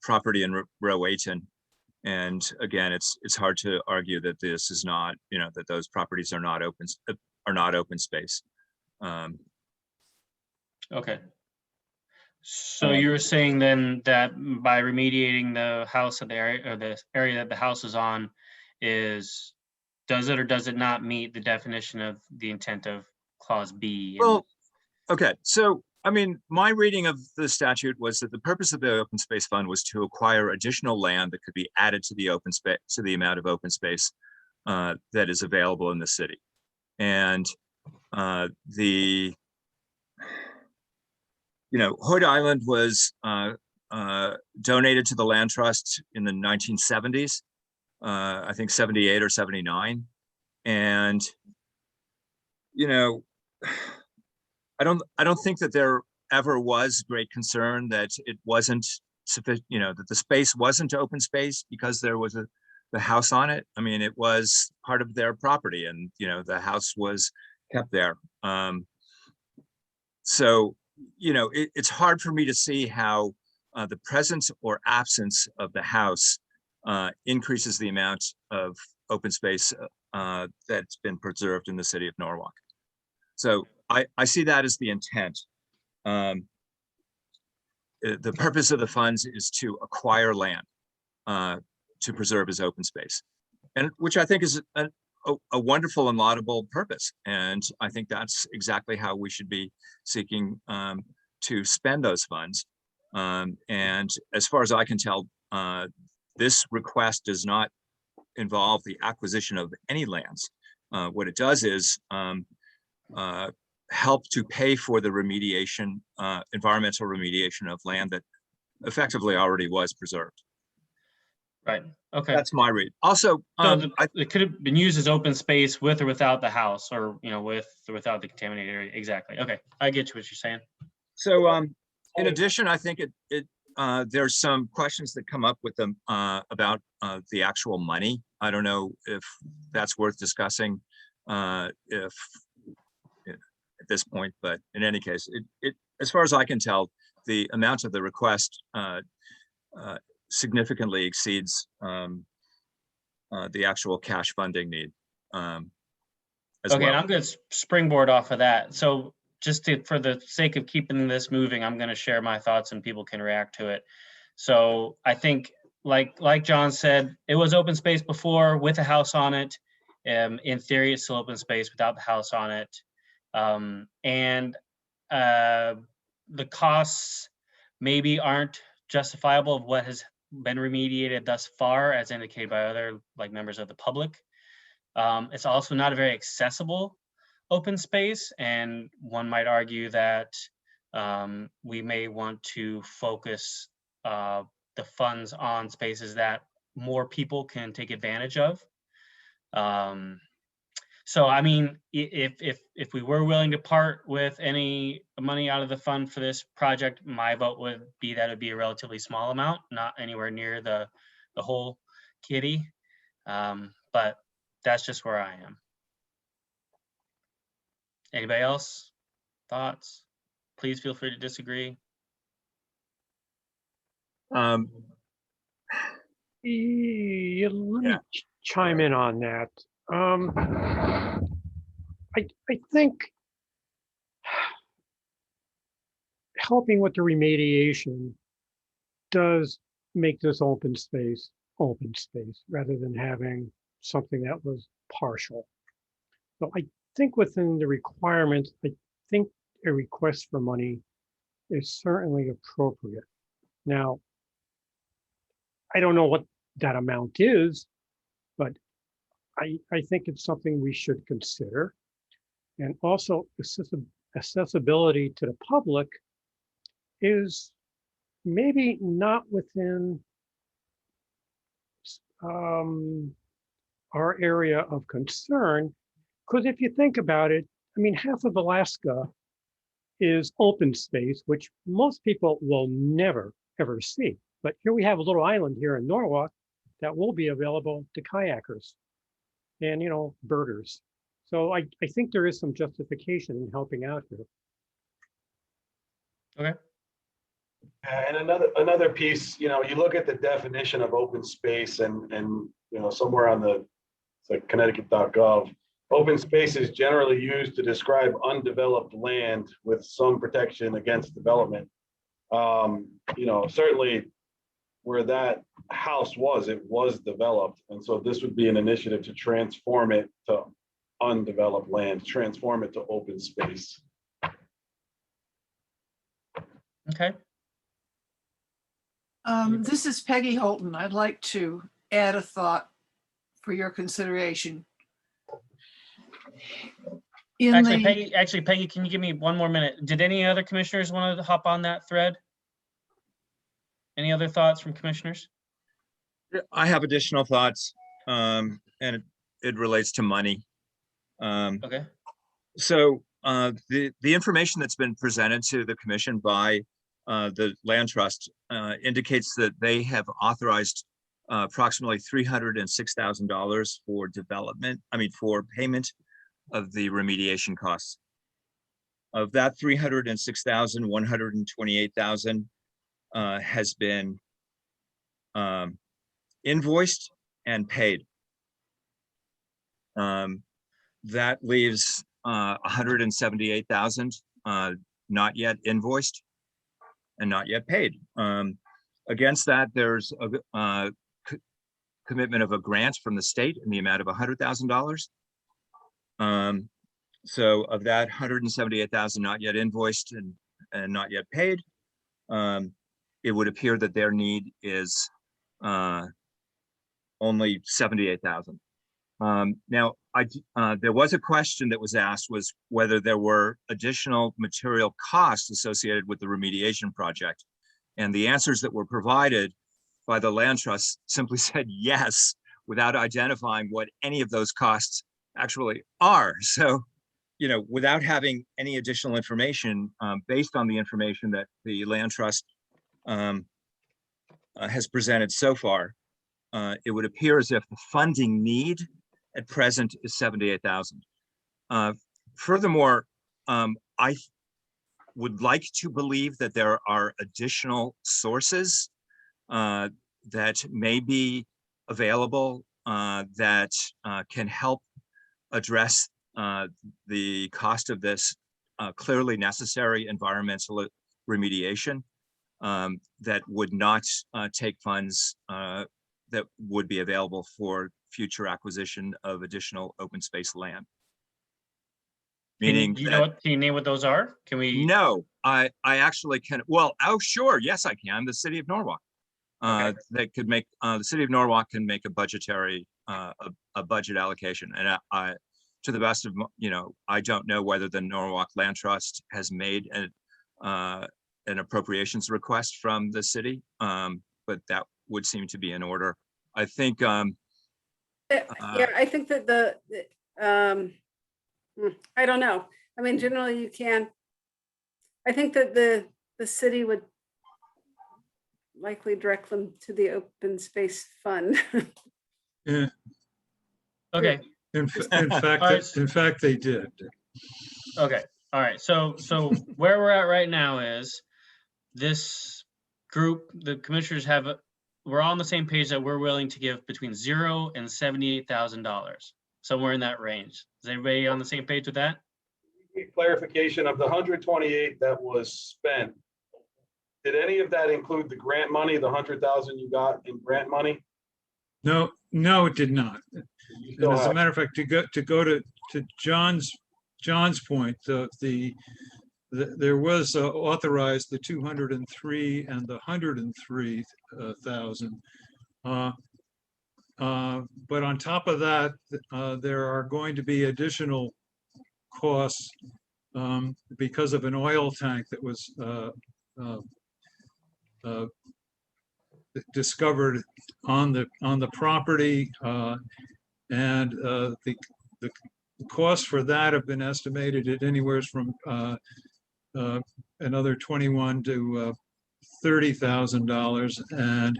property in Rowayton. And again, it's hard to argue that this is not, that those properties are not open space. Okay. So you were saying then that by remediating the house of the area, or the area that the house is on, does it or does it not meet the definition of the intent of clause B? Well, okay. So, I mean, my reading of the statute was that the purpose of the open space fund was to acquire additional land that could be added to the open space, to the amount of open space that is available in the city. And Hood Island was donated to the land trust in the 1970s, I think 78 or 79. And, I don't think that there ever was great concern that it wasn't sufficient, that the space wasn't open space because there was the house on it. I mean, it was part of their property and, the house was kept there. So, it's hard for me to see how the presence or absence of the house increases the amount of open space that's been preserved in the city of Norwalk. So I see that as the intent. The purpose of the funds is to acquire land to preserve as open space, and which I think is a wonderful and laudable purpose. And I think that's exactly how we should be seeking to spend those funds. And as far as I can tell, this request does not involve the acquisition of any lands. What it does is help to pay for the remediation, environmental remediation of land that effectively already was preserved. Right. Okay. That's my read. Also, it could have been used as open space with or without the house, or with or without the contaminated area. Exactly. Okay, I get what you're saying. So, in addition, I think there's some questions that come up with them about the actual money. I don't know if that's worth discussing if at this point, but in any case, it as far as I can tell, the amount of the request significantly exceeds the actual cash funding need. Okay, well. I'm going to springboard off of that. So just for the sake of keeping this moving, I'm going to share my thoughts and people can react to it. So I think, like John said, it was open space before with a house on it. In theory, it's still open space without the house on it. And the costs maybe aren't justifiable of what has been remediated thus far, as indicated by other members of the public. It's also not a very accessible open space, and one might argue that we may want to focus the funds on spaces that more people can take advantage of. So I mean, if we were willing to part with any money out of the fund for this project, my vote would be that it'd be a relatively small amount, not anywhere near the whole kitty. But that's just where I am. Anybody else? Thoughts? Please feel free to disagree. Yeah, let me Yeah. chime in on that. I think helping with the remediation does make this open space rather than having something that was partial. So I think within the requirements, I think a request for money is certainly appropriate. Now, I don't know what that amount is, but I think it's something we should consider. And also accessibility to the public is maybe not within our area of concern. Because if you think about it, I mean, half of Alaska is open space, which most people will never, ever see. But here we have a little island here in Norwalk that will be available to kayakers and, you know, birders. So I think there is some justification in helping out here. Okay. And another piece, you know, you look at the definition of open space and you know, somewhere on it's like Connecticut.gov, open space is generally used to describe undeveloped land with some protection against development. You know, certainly where that house was, it was developed. And so this would be an initiative to transform it to undeveloped land, transform it to open space. Okay. This is Peggy Holton. I'd like to add a thought for your consideration. Peggy, can you give me one more minute? Did any other commissioners want to hop on that thread? Any other thoughts from commissioners? I have additional thoughts, and it relates to money. Okay. So the information that's been presented to the commission by the land trust indicates that they have authorized approximately $306,000 for development, for payment of the remediation costs. Of that 306,000, 128,000 has been invoiced and paid. That leaves 178,000 not yet invoiced and not yet paid. Against that, there's a commitment of a grant from the state in the amount of $100,000. So of that 178,000 not yet invoiced and not yet paid, it would appear that their need is only 78,000. Now, there was a question that was asked, was whether there were additional material costs associated with the remediation project. And the answers that were provided by the land trust simply said yes, without identifying what any of those costs actually are. So, you know, without having any additional information, based on the information that the land trust has presented so far, it would appear as if the funding need at present is 78,000. Furthermore, I would like to believe that there are additional sources that may be available that can help address the cost of this clearly necessary environmental remediation that would not take funds that would be available for future acquisition of additional open space land. Meaning, can you name what those are? Can we? No, I actually can. Well, oh sure, yes, I can. The city of Norwalk. Okay. That could make the city of Norwalk can make a budgetary a budget allocation, and I to the best of I don't know whether the Norwalk Land Trust has made an appropriations request from the city, but that would seem to be in order. I think. Yeah, I think that I don't know. I mean, generally you can. I think that the city would likely direct them to the open space fund. Yeah, Okay, in right. fact, they did. okay, all right. So where we're at right now is this group, the commissioners we're all on the same page that we're willing to give between $0 and $78,000, somewhere in that range. Is everybody on the same page with that? Clarification of the 128 that was spent. Did any of that include the grant money, the 100,000 you got in grant money? No, it did not. You And still as a have- matter of fact, to go to John's point, there was authorized the 203 and the 103,000. But on top of that, there are going to be additional costs because of an oil tank that was discovered on the property, and the costs for that have been estimated at anywhere from another $21,000 to $30,000,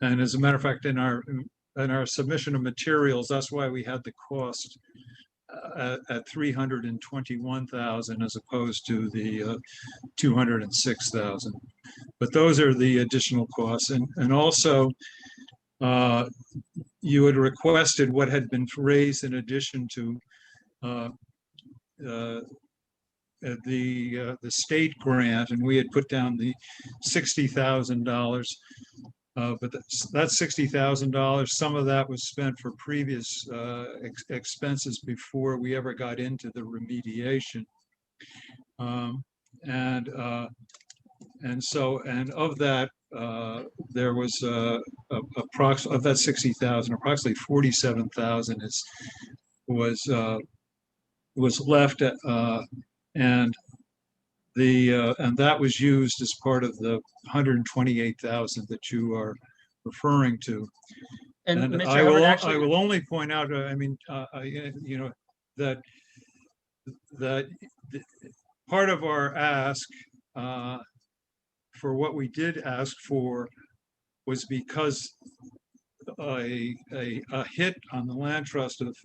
and as a matter of fact, in our submission of materials, that's why we had the cost at 321,000 as opposed to the 206,000. But those are the additional costs, and also you had requested what had been raised in addition to the state grant, and we had put down the $60,000. But that $60,000, some of that was spent for previous expenses before we ever got into the remediation. And of that, there was of that 60,000, approximately 47,000 was left, and that was used as part of the 128,000 that you are referring to. And And Mr. I Hubbard, will actually, only point out, that part of our ask for what we did ask for was because a hit on the land trust of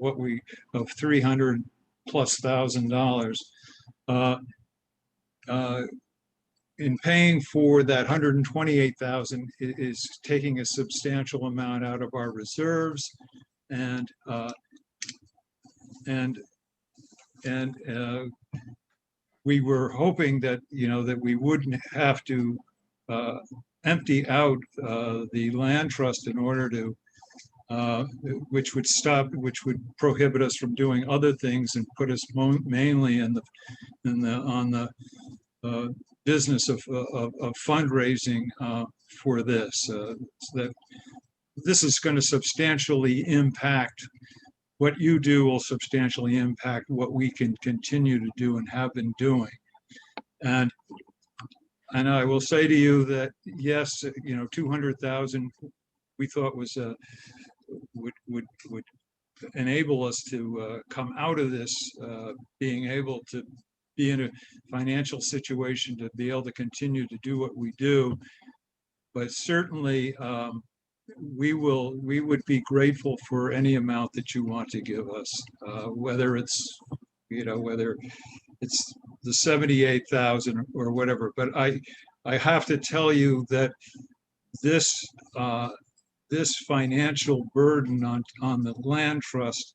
$300,000+ in paying for that 128,000 is taking a substantial amount out of our reserves, and we were hoping that that we wouldn't have to empty out the land trust in order to which would prohibit us from doing other things and put us mainly on the business of fundraising for this. That this is going to substantially impact what you do, will substantially impact what we can continue to do and have been doing. And I will say to you that yes, 200,000 we thought was would enable us to come out of this, being able to be in a financial situation to be able to continue to do what we do. But certainly we would be grateful for any amount that you want to give us, whether it's whether it's the 78,000 or whatever. But I have to tell you that this financial burden on the land trust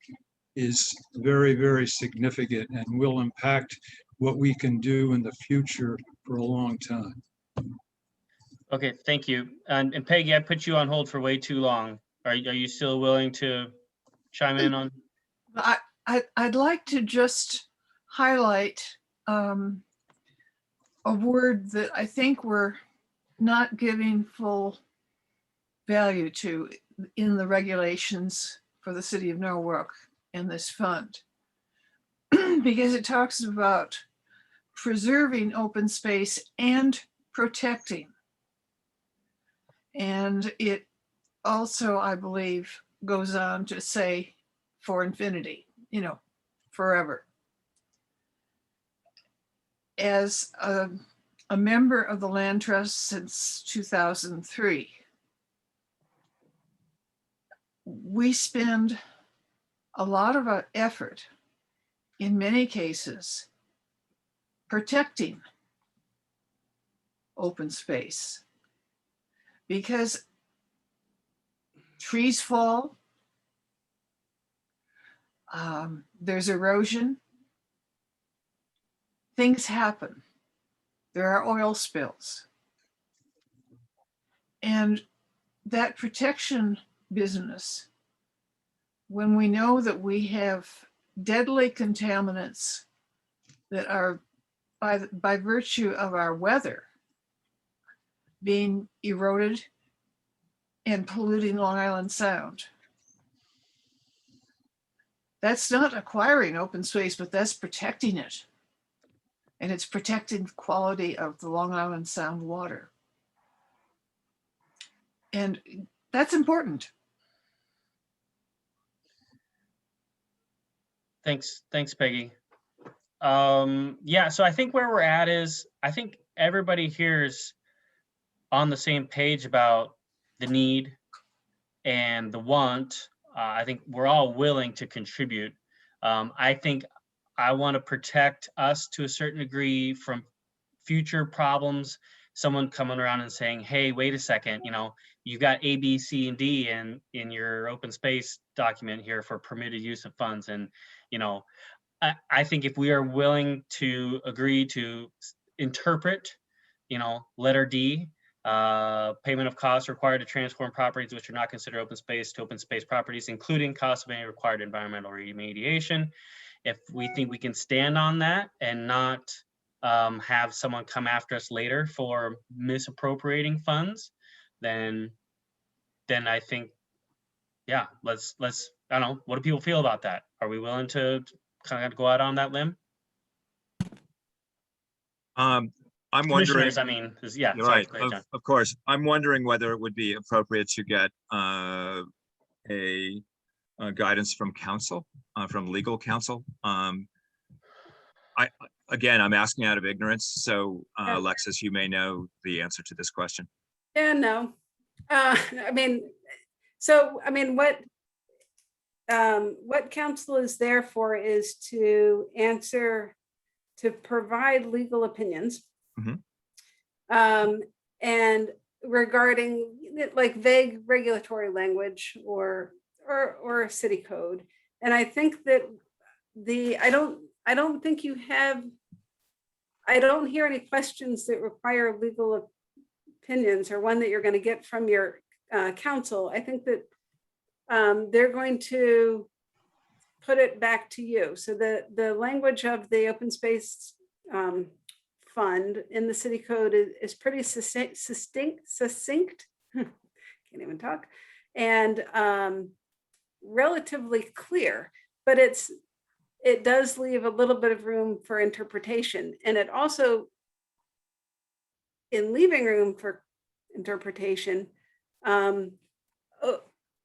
is very, very significant and will impact what we can do in the future for a long time. okay, thank you. And Peggy, I put you on hold for way too long. Are you still willing to chime in on? I'd like to just highlight a word that I think we're not giving full value to in the regulations for the city of Norwalk and this fund, because it talks about preserving open space and protecting. And it also, I believe, goes on to say for infinity, forever. As a member of the Land Trust since 2003, we spend a lot of our effort, in many cases, protecting open space because trees fall, there's erosion, things happen. There are oil spills. And that protection business, when we know that we have deadly contaminants that are by virtue of our weather being eroded and polluting Long Island Sound. That's not acquiring open space, but that's protecting it. And it's protecting the quality of the Long Island Sound water. And that's important. Thanks, Peggy. Yeah, so I think where we're at is, I think everybody here is on the same page about the need and the want. I think we're all willing to contribute. I think I want to protect us to a certain degree from future problems. Someone coming around and saying, hey, wait a second, you've got A, B, C, and D in your open space document here for permitted use of funds. And, I think if we are willing to agree to interpret, letter D, payment of costs required to transform properties which are not considered open space to open space properties, including costs of any required environmental remediation. If we think we can stand on that and not have someone come after us later for misappropriating funds, then I think, yeah, let's I don't know, what do people feel about that? Are we willing to kind of go out on that limb? I'm wondering. I mean, yeah, You're sorry, right. go ahead, John. Of course, I'm wondering whether it would be appropriate to get a guidance from counsel, from legal counsel. Again, I'm asking out of ignorance. So, Alexis, you may know the answer to this question. Yeah, no. What counsel is there for is to provide legal opinions. And regarding like vague regulatory language or city code. And I think that I don't hear any questions that require legal opinions or one that you're going to get from your counsel. I think that they're going to put it back to you. So the language of the open space fund in the city code is pretty succinct. Can't even talk. And relatively clear, but it does leave a little bit of room for interpretation. And it also, in leaving room for interpretation,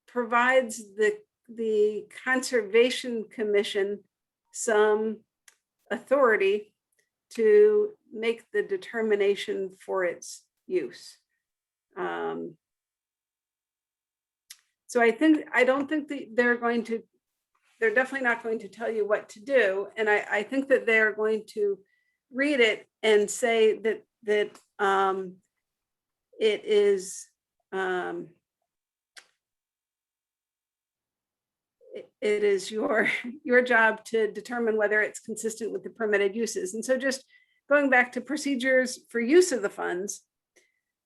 provides the Conservation Commission some authority to make the determination for its use. So I don't think that they're definitely not going to tell you what to do. And I think that they're going to read it and say that it is it is your job to determine whether it's consistent with the permitted uses. And so just going back to procedures for use of the funds,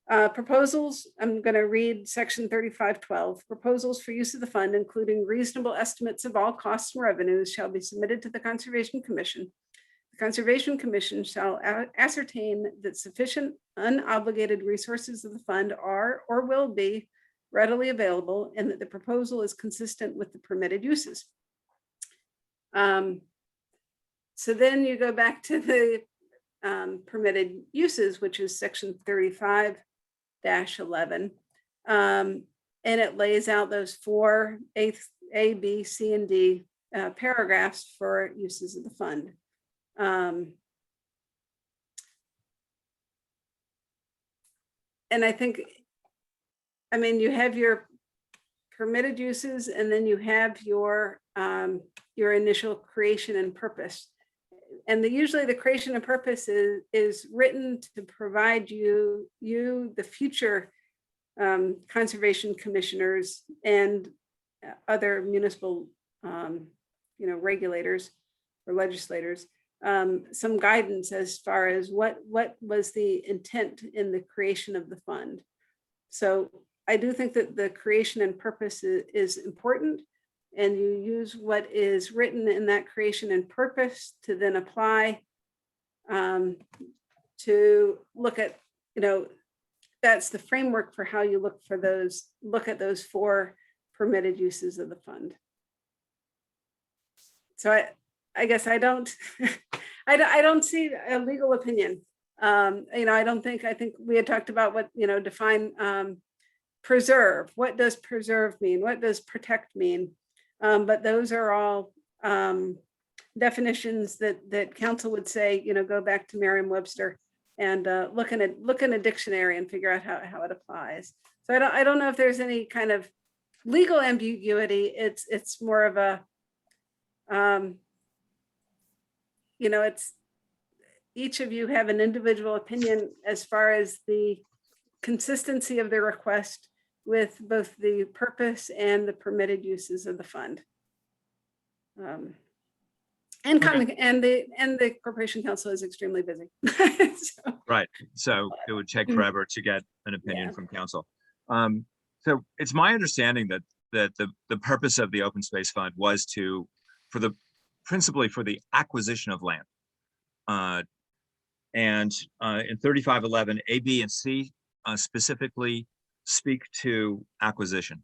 proposals, I'm going to read section 3512. Proposals for use of the fund, including reasonable estimates of all costs and revenues, shall be submitted to the Conservation Commission. The Conservation Commission shall ascertain that sufficient unobligated resources of the fund are or will be readily available and that the proposal is consistent with the permitted uses. So then you go back to the permitted uses, which is section 35-11. And it lays out those four A, B, C, and D paragraphs for uses of the fund. And I think, I mean, you have your permitted uses, and then you have your initial creation and purpose. And usually the creation and purpose is written to provide you, the future conservation commissioners and other municipal, regulators or legislators, some guidance as far as what was the intent in the creation of the fund. So I do think that the creation and purpose is important, and you use what is written in that creation and purpose to then apply to look at, that's the framework for how you look at those four permitted uses of the fund. So I guess I don't, I don't see a legal opinion. I think we had talked about what, define preserve. What does preserve mean? What does protect mean? But those are all definitions that council would say, go back to Merriam-Webster and look in a dictionary and figure out how it applies. So I don't know if there's any kind of legal ambiguity. It's more of a, it's, each of you have an individual opinion as far as the consistency of the request with both the purpose and the permitted uses of the fund. And the Corporation Council is extremely busy. Right. So it would take forever to get an opinion from council. So it's my understanding that the purpose of the Open Space Fund was principally for the acquisition of land. And in 3511, A, B, and C specifically speak to acquisition.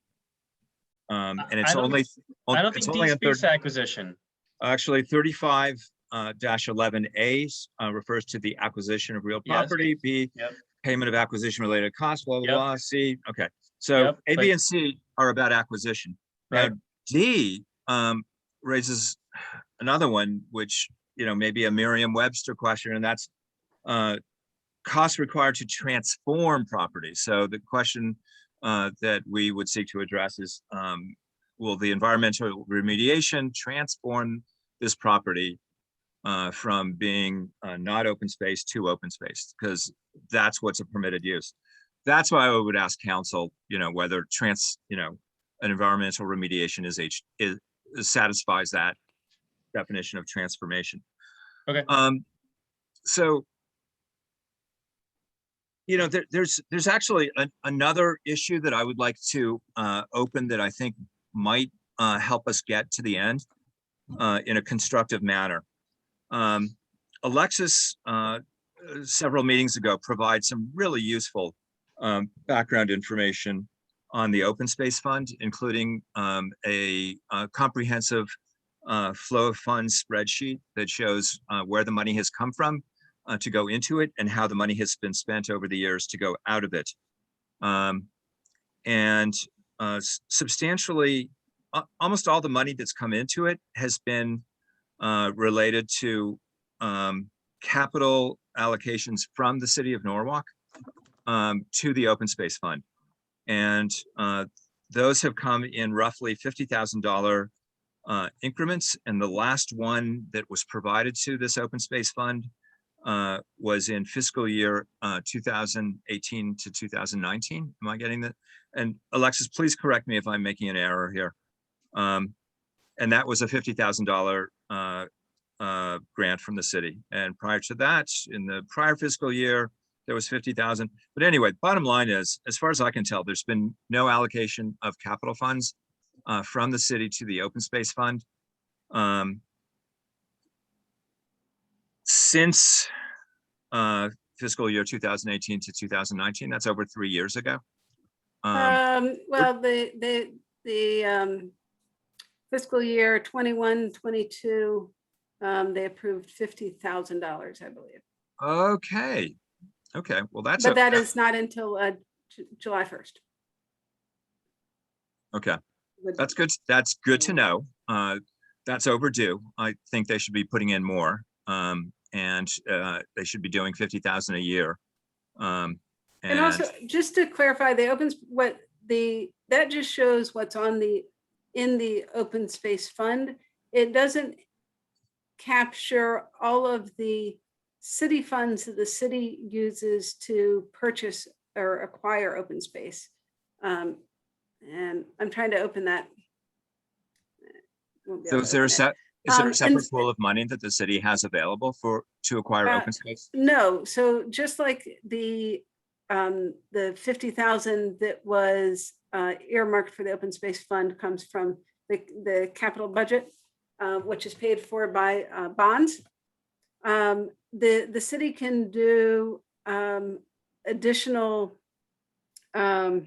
And it's only, I don't think D speaks to acquisition. Actually, 35-11A refers to the acquisition of real property. B, payment of acquisition related costs, blah, blah, blah. C, okay. So A, B, and C are about acquisition. Right. Now, D raises another one, which, may be a Merriam-Webster question, and that's costs required to transform property. So the question that we would seek to address is, will the environmental remediation transform this property from being not open space to open space? Because that's what's a permitted use. That's why I would ask council, whether an environmental remediation is satisfies that definition of transformation. Okay. So, there's actually another issue that I would like to open that I think might help us get to the end in a constructive manner. Alexis, several meetings ago, provided some really useful background information on the Open Space Fund, including a comprehensive flow of funds spreadsheet that shows where the money has come from to go into it and how the money has been spent over the years to go out of it. Substantially, almost all the money that's come into it has been related to capital allocations from the city of Norwalk to the Open Space Fund. And those have come in roughly $50,000 increments. And the last one that was provided to this Open Space Fund was in fiscal year 2018 to 2019. Am I getting that? And Alexis, please correct me if I'm making an error here. And that was a $50,000 grant from the city. And prior to that, in the prior fiscal year, there was 50,000. But anyway, bottom line is, as far as I can tell, there's been no allocation of capital funds from the city to the Open Space Fund since fiscal year 2018 to 2019. That's over 3 years ago. Well, the fiscal year 21-22, they approved $50,000, I believe. Okay. Okay. Well, that's but that is not until July 1st. Okay, would- that's good. That's good to know. That's overdue. I think they should be putting in more. And they should be doing 50,000 a year. And And also, just to clarify, that just shows what's in the open space fund. It doesn't capture all of the city funds that the city uses to purchase or acquire open space. And I'm trying to open that. Won't be so able is to there a open it. set, is there a And separate pool of money that the city has available to acquire Uh, open space? No, so just like the 50,000 that was earmarked for the open space fund comes from the capital budget, which is paid for by bonds. The city can do additional, oh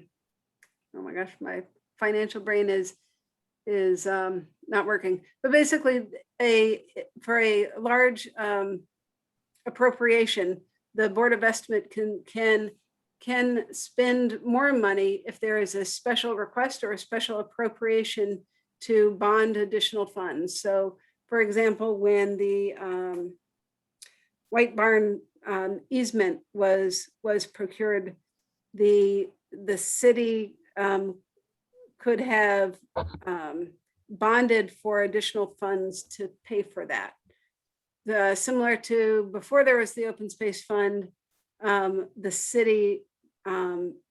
my gosh, my financial brain is not working, but basically for a large appropriation, the Board of Estimate can spend more money if there is a special request or a special appropriation to bond additional funds. So for example, when the White Barn easement was procured, the city could have bonded for additional funds to pay for that. Similar to before there was the open space fund, the city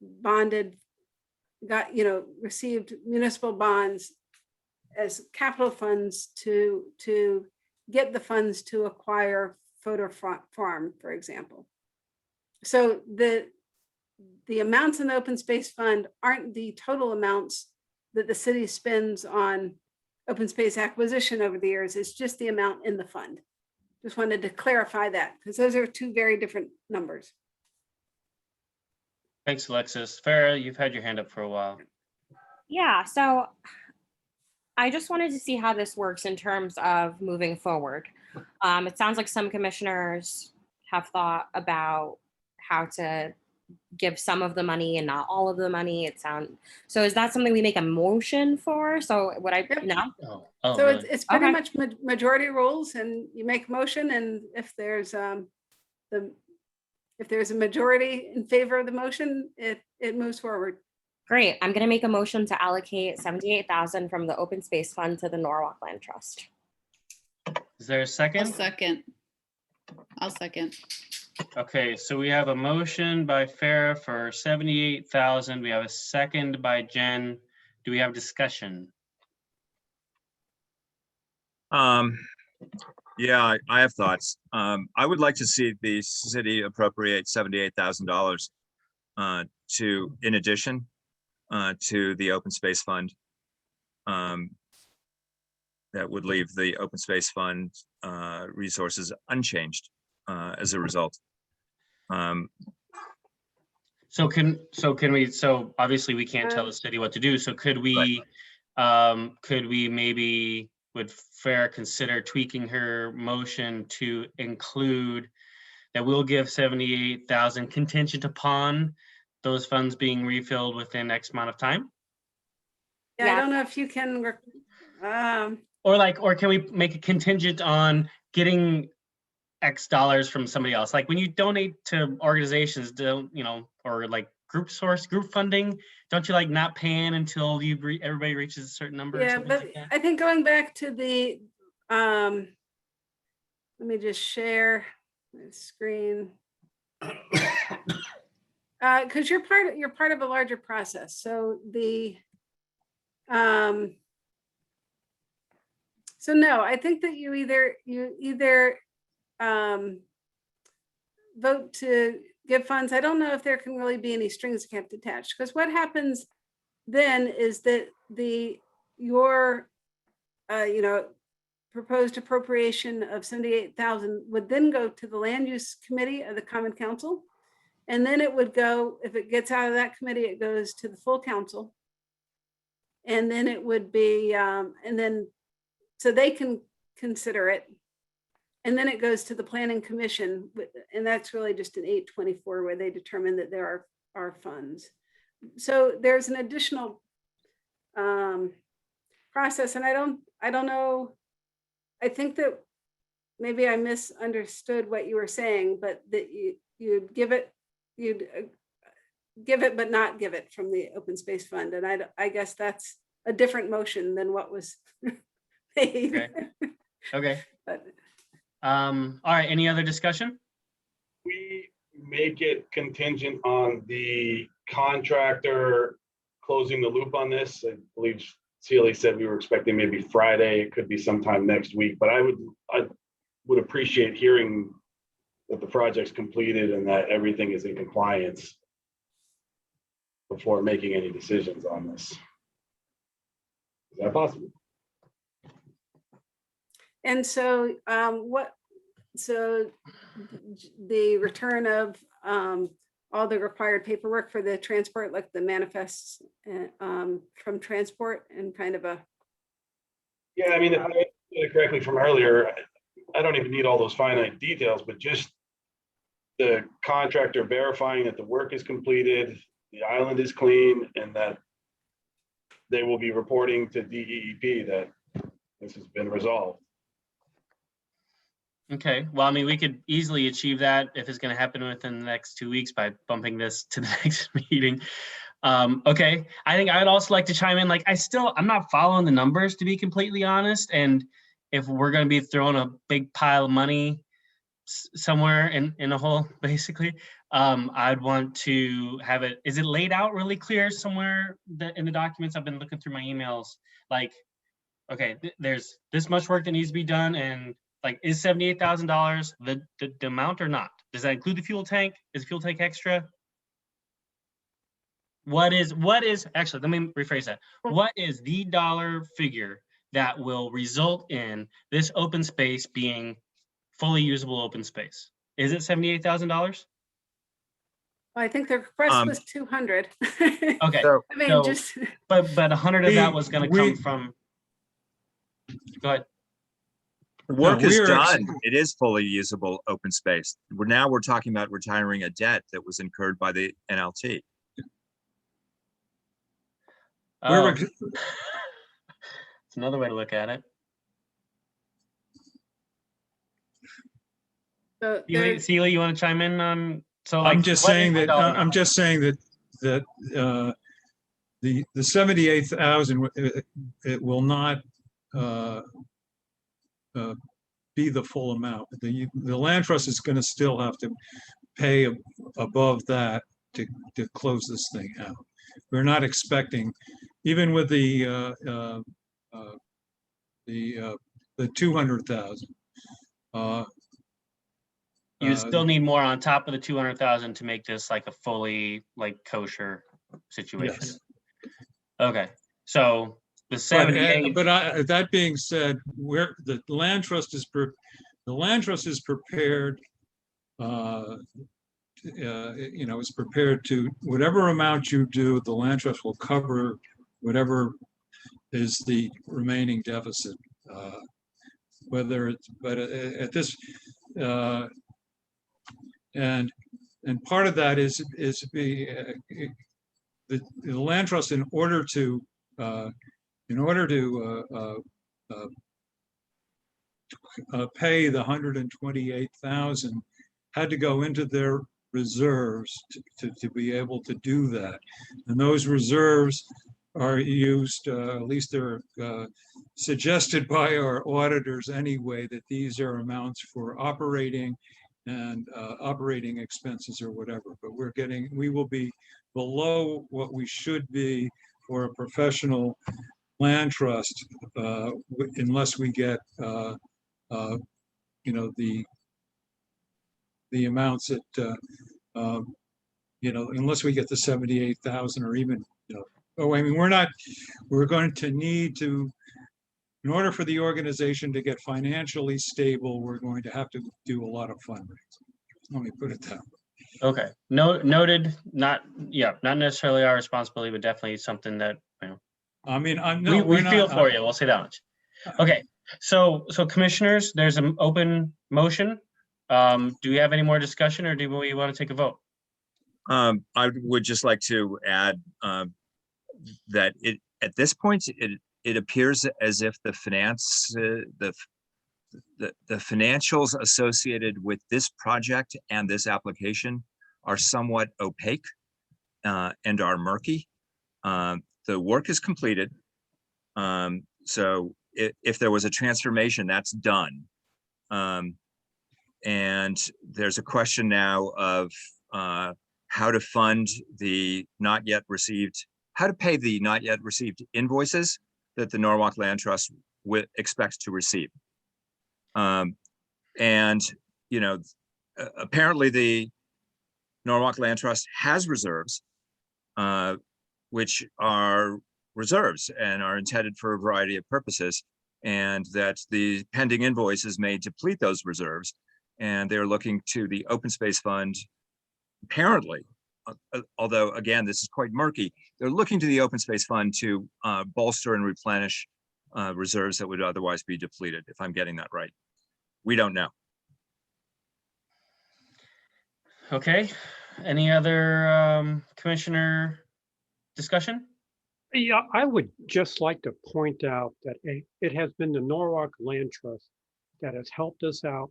bonded, received municipal bonds as capital funds to get the funds to acquire Fodor Farm, for example. So the amounts in the open space fund aren't the total amounts that the city spends on open space acquisition over the years. It's just the amount in the fund. Just wanted to clarify that because those are two very different numbers. Thanks, Alexis. Farah, you've had your hand up for a while. Yeah, so I just wanted to see how this works in terms of moving forward. It sounds like some commissioners have thought about how to give some of the money and not all of the money. So is that something we make a motion for? So would I, no? Oh, So really? it's pretty Okay. much majority rules, and you make a motion, and if there's a majority in favor of the motion, it moves forward. Great. I'm going to make a motion to allocate 78,000 from the open space fund to the Norwalk Land Trust. Is there a I'll second? second. I'll second. Okay, so we have a motion by Farah for 78,000. We have a second by Jen. Do we have discussion? Yeah, I have thoughts. I would like to see the city appropriate $78,000 in addition to the open space fund. That would leave the open space fund resources unchanged as a result. So obviously we can't tell the city what to do. So could we maybe, would Farah consider tweaking her motion to include that we'll give 78,000 contingent upon those funds being refilled within X amount of time? Yeah, I don't know if you can. Or can we make a contingent on getting X dollars from somebody else? Like when you donate to organizations, or like group funding, don't you like not paying until everybody reaches a certain number? Yeah, but I think going back to the, let me just share my screen. Because you're part of a larger process. So so no, I think that you either vote to give funds. I don't know if there can really be any strings kept attached, because what happens then is that your proposed appropriation of 78,000 would then go to the land use committee of the common council. And then it would go, if it gets out of that committee, it goes to the full council. And then it would be, so they can consider it. And then it goes to the planning commission, and that's really just an 824 where they determine that there are funds. So there's an additional process. And I don't know. I think that maybe I misunderstood what you were saying, but that you'd give it, but not give it from the open space fund. And I guess that's a different motion than what was made. Okay. Okay. But All right, any other discussion? We make it contingent on the contractor closing the loop on this. I believe Celie said we were expecting maybe Friday. It could be sometime next week, but I would appreciate hearing that the project's completed and that everything is in compliance before making any decisions on this. Is that possible? And so so the return of all the required paperwork for the transport, like the manifests from transport and kind of a. Yeah, I mean, if I understood it correctly from earlier, I don't even need all those finite details, but just the contractor verifying that the work is completed, the island is clean, and that they will be reporting to DEEP that this has been resolved. Okay, well, I mean, we could easily achieve that if it's gonna happen within the next 2 weeks by bumping this to the next meeting. Okay, I think I'd also like to chime in, like, I'm not following the numbers, to be completely honest, and if we're gonna be throwing a big pile of money somewhere in a hole, basically, I'd want to have it, is it laid out really clear somewhere in the documents? I've been looking through my emails, like, okay, there's this much work that needs to be done, and like, is $78,000 the amount or not? Does that include the fuel tank? Is fuel tank extra? What is, actually, let me rephrase that. What is the dollar figure that will result in this open space being fully usable open space? Is it $78,000? Well, I think the request was 200. Okay, So, I mean, so, just. but 100 of that was gonna come from, go ahead. the work No, is we're done. It is fully usable open space. We're talking about retiring a debt that was incurred by the NLT. Oh. It's another way to look at it. So Celia, you want to chime in on? So like, I'm just what saying is the that, dollar I'm just saying that the 78,000, it will not be the full amount. The land trust is going to still have to pay above that to close this thing out. We're not expecting, even with the 200,000. You still need more on top of the 200,000 to make this like a fully like kosher situation. Yes. Okay, so the 78. But that being said, where the land trust is prepared. Is prepared to, whatever amount you do, the land trust will cover whatever is the remaining deficit. Whether it's, but at this, and part of that is the land trust, in order to pay the 128,000, had to go into their reserves to be able to do that. And those reserves are used, at least they're suggested by our auditors anyway, that these are amounts for operating and operating expenses or whatever. But we will be below what we should be for a professional land trust unless we get the amounts that unless we get the 78,000 or even I mean, we're going to need to, in order for the organization to get financially stable, we're going to have to do a lot of fundraising. Let me put it that way. Okay, noted. Not necessarily our responsibility, but definitely something that I mean, we feel for you. We'll say that much. Okay, so commissioners, there's an open motion. Do we have any more discussion, or do we want to take a vote? I would just like to add that at this point, it appears as if the financials associated with this project and this application are somewhat opaque and are murky. The work is completed. So if there was a transformation, that's done. And there's a question now of how to fund the not yet received, how to pay the not yet received invoices that the Norwalk Land Trust expects to receive. And, you know, apparently the Norwalk Land Trust has reserves, which are reserves and are intended for a variety of purposes, and that the pending invoices may deplete those reserves. And they're looking to the Open Space Fund, apparently, although again, this is quite murky, they're looking to the Open Space Fund to bolster and replenish reserves that would otherwise be depleted, if I'm getting that right. We don't know. Okay, any other commissioner discussion? Yeah, I would just like to point out that it has been the Norwalk Land Trust that has helped us out,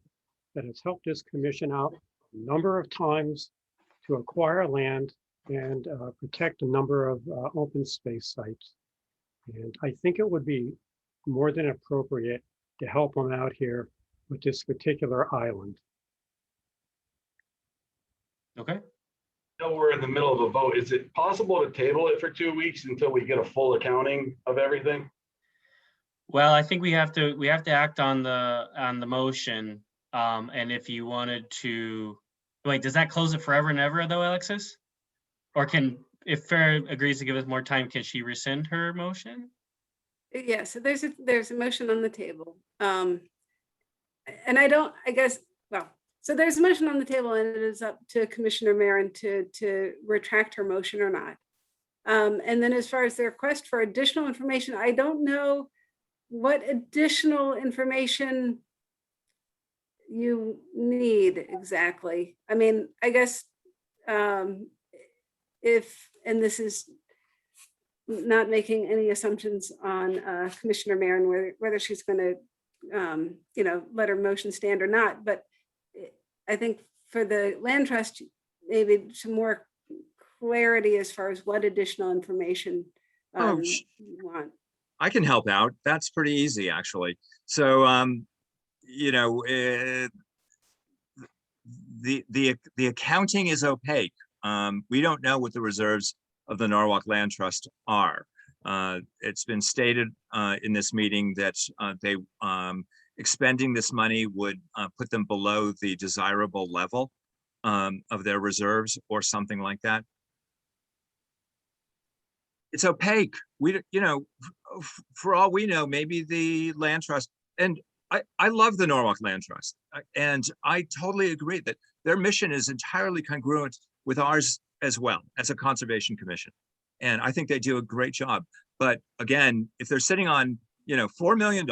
that has helped this commission out a number of times to acquire land and protect a number of open space sites. And I think it would be more than appropriate to help them out here with this particular island. Okay. I know we're in the middle of a vote. Is it possible to table it for 2 weeks until we get a full accounting of everything? Well, I think we have to act on the motion. And if you wanted to, wait, does that close it forever and ever though, Alexis? Or if Farah agrees to give us more time, can she rescind her motion? Yeah, so there's a motion on the table. And so there's a motion on the table and it is up to Commissioner Marin to retract her motion or not. And then as far as the request for additional information, I don't know what additional information you need exactly. I mean, I guess and this is not making any assumptions on Commissioner Marin, whether she's going to, let her motion stand or not. But I think for the land trust, maybe some more clarity as far as what additional information you want. I can help out. That's pretty easy, actually. So, the accounting is opaque. We don't know what the reserves of the Norwalk Land Trust are. It's been stated in this meeting that they expending this money would put them below the desirable level of their reserves or something like that. It's opaque. For all we know, maybe the land trust, and I love the Norwalk Land Trust, and I totally agree that their mission is entirely congruent with ours as well as a conservation commission. And I think they do a great job. But again, if they're sitting on, $4 million,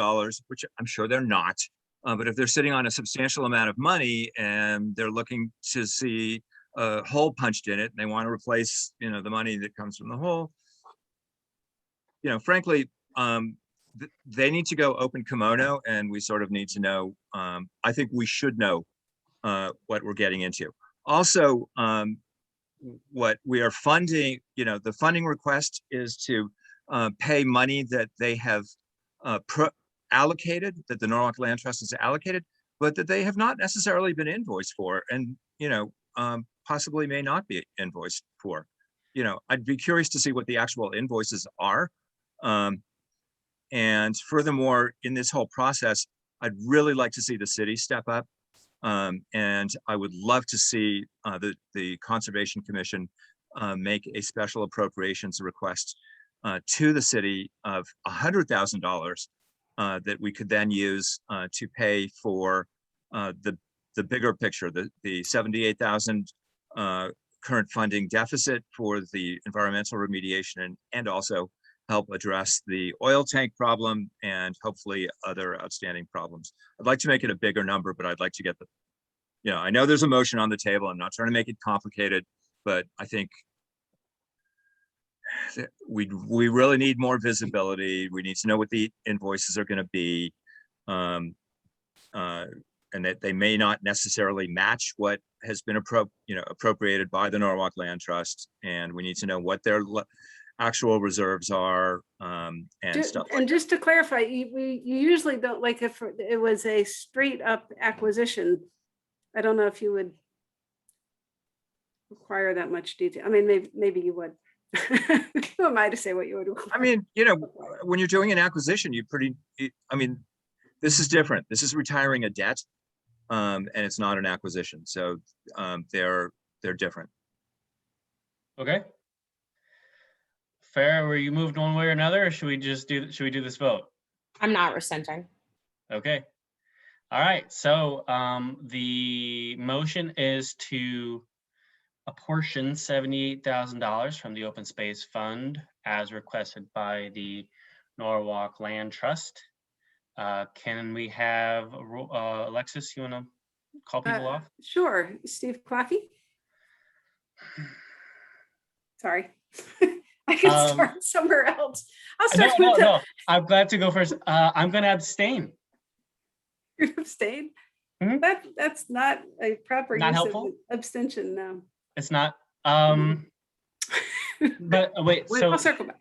which I'm sure they're not, but if they're sitting on a substantial amount of money and they're looking to see a hole punched in it, and they want to replace, the money that comes from the hole, frankly, they need to go open kimono, and we sort of need to know, I think we should know what we're getting into. Also, what we are funding, the funding request is to pay money that they have allocated, that the Norwalk Land Trust has allocated, but that they have not necessarily been invoiced for, and possibly may not be invoiced for. I'd be curious to see what the actual invoices are. And furthermore, in this whole process, I'd really like to see the city step up. And I would love to see the Conservation Commission make a special appropriations request to the city of $100,000 that we could then use to pay for the bigger picture, the 78,000 current funding deficit for the environmental remediation, and also help address the oil tank problem and hopefully other outstanding problems. I'd like to make it a bigger number, but I'd like to get I know there's a motion on the table. I'm not trying to make it complicated, but I think we really need more visibility. We need to know what the invoices are going to be. And that they may not necessarily match what has been appropriated by the Norwalk Land Trust. And we need to know what their actual reserves are, and stuff. And just to clarify, you usually don't, like if it was a straight up acquisition, I don't know if you would require that much detail. I mean, maybe you would. Who am I to say what you would require? I mean, when you're doing an acquisition, this is different. This is retiring a debt, and it's not an acquisition. So they're different. Okay. Fair, were you moved one way or another, or should we do this vote? I'm not resenting. Okay. All right, so the motion is to apportion $78,000 from the Open Space Fund as requested by the Norwalk Land Trust. Can we have Alexis, you want to call people off? Sure. Steve Claffey. Sorry. I can start somewhere else. I'll start with no. I'm glad to go first. I'm going to abstain. You abstain? Mm-hmm. That's not a proper not use helpful? Of abstention, no. It's not. But wait, so I'll circle back.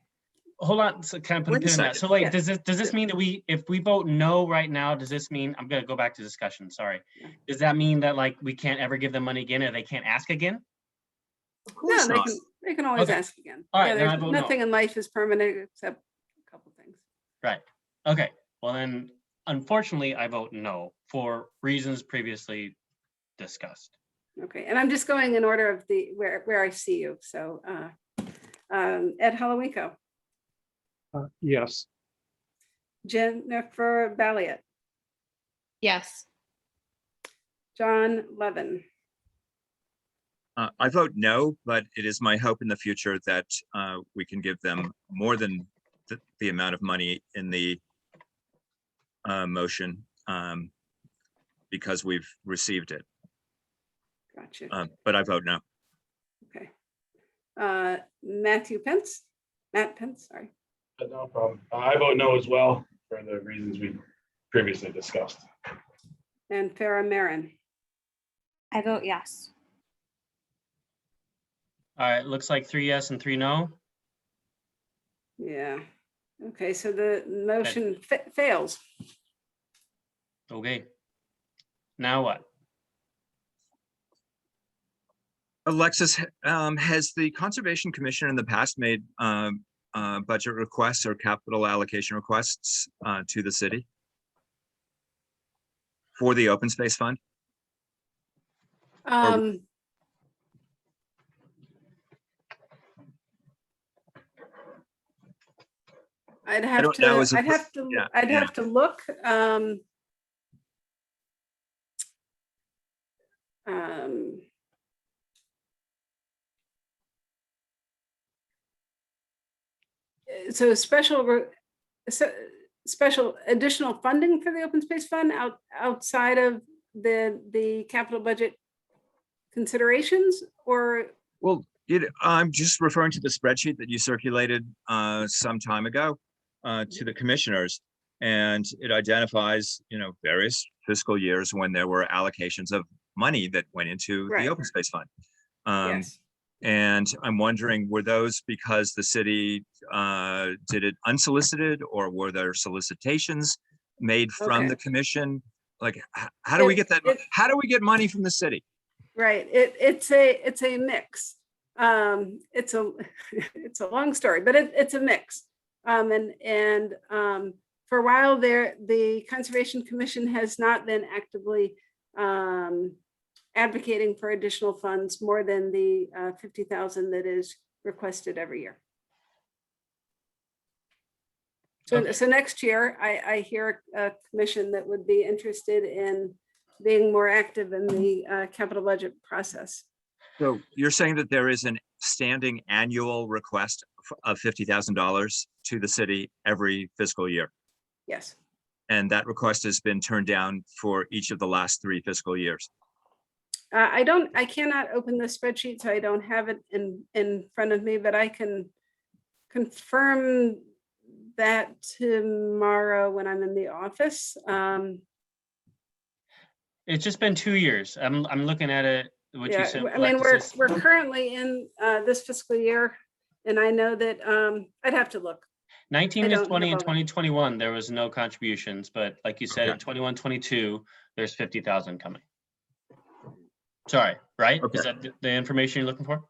Hold on, so can I put a pin in that? So wait, does this mean that if we vote no right now, does this mean, I'm gonna go back to discussion, sorry. Yeah. Does that mean that like we can't ever give them money again, or they can't ask again? No, they can always ask again. All right, then I vote nothing no. in life is permanent except a couple things. Right, okay, well then, unfortunately, I vote no for reasons previously discussed. Okay, and I'm just going in order of where I see you, so Ed Halowinko. Yes. Jennifer Balliet. Yes. John Levin. I vote no, but it is my hope in the future that we can give them more than the amount of money in the motion because we've received it. Gotcha. But I vote no. Okay. Matt Pence, sorry. No problem. I vote no as well for the reasons we previously discussed. And Farah Marin. I vote yes. All right, looks like 3 yes and 3 no. Yeah. Okay, so the motion fails. Okay. Now what? Alexis, has the Conservation Commission in the past made budget requests or capital allocation requests to the city for the Open Space Fund? I'd have to look. So special additional funding for the Open Space Fund outside of the capital budget considerations, or? Well, I'm just referring to the spreadsheet that you circulated some time ago to the commissioners, and it identifies, various fiscal years when there were allocations of money that went into the Open Space Fund. Yes. And I'm wondering, were those because the city did it unsolicited, or were there solicitations made from the commission? Like, how do we get that? How do we get money from the city? Right. It's a mix. It's a long story, but it's a mix. And for a while there, the Conservation Commission has not been actively advocating for additional funds more than the 50,000 that is requested every year. So next year, I hear a commission that would be interested in being more active in the capital budget process. So you're saying that there is a standing annual request of $50,000 to the city every fiscal year? Yes. And that request has been turned down for each of the last 3 fiscal years? I cannot open the spreadsheet, so I don't have it in front of me, but I can confirm that tomorrow when I'm in the office. It's just been 2 years. I'm looking at it, what you Yeah, said. I mean, Alexis, we're currently in this fiscal year, and I know that I'd have to look. 19 I to don't 20 have and all that. 2021, there was no contributions, but like you said, in Okay. 21, 22, there's 50,000 coming. Sorry, right? Okay. Is that the information you're looking for?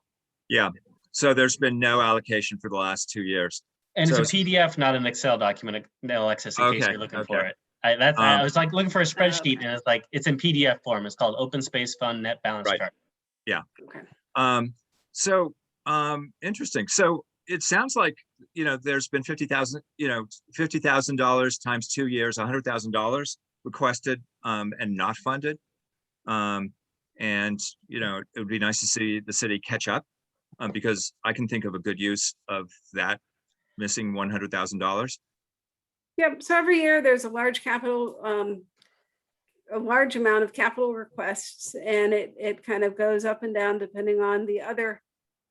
Yeah. So there's been no allocation for the last 2 years. And So it's a PDF, not an Excel document, Alexis, in case Okay, you're looking okay. for it. I was like looking for a spreadsheet Okay. and it's like, it's in PDF form. It's called Open Space Fund Net Balance Right. Chart. Okay. So interesting. So it sounds like, there's been $50,000 times 2 years, $100,000 requested and not funded. And it would be nice to see the city catch up because I can think of a good use of that missing $100,000. Yep, so every year there's a large amount of capital requests, and it kind of goes up and down depending on the other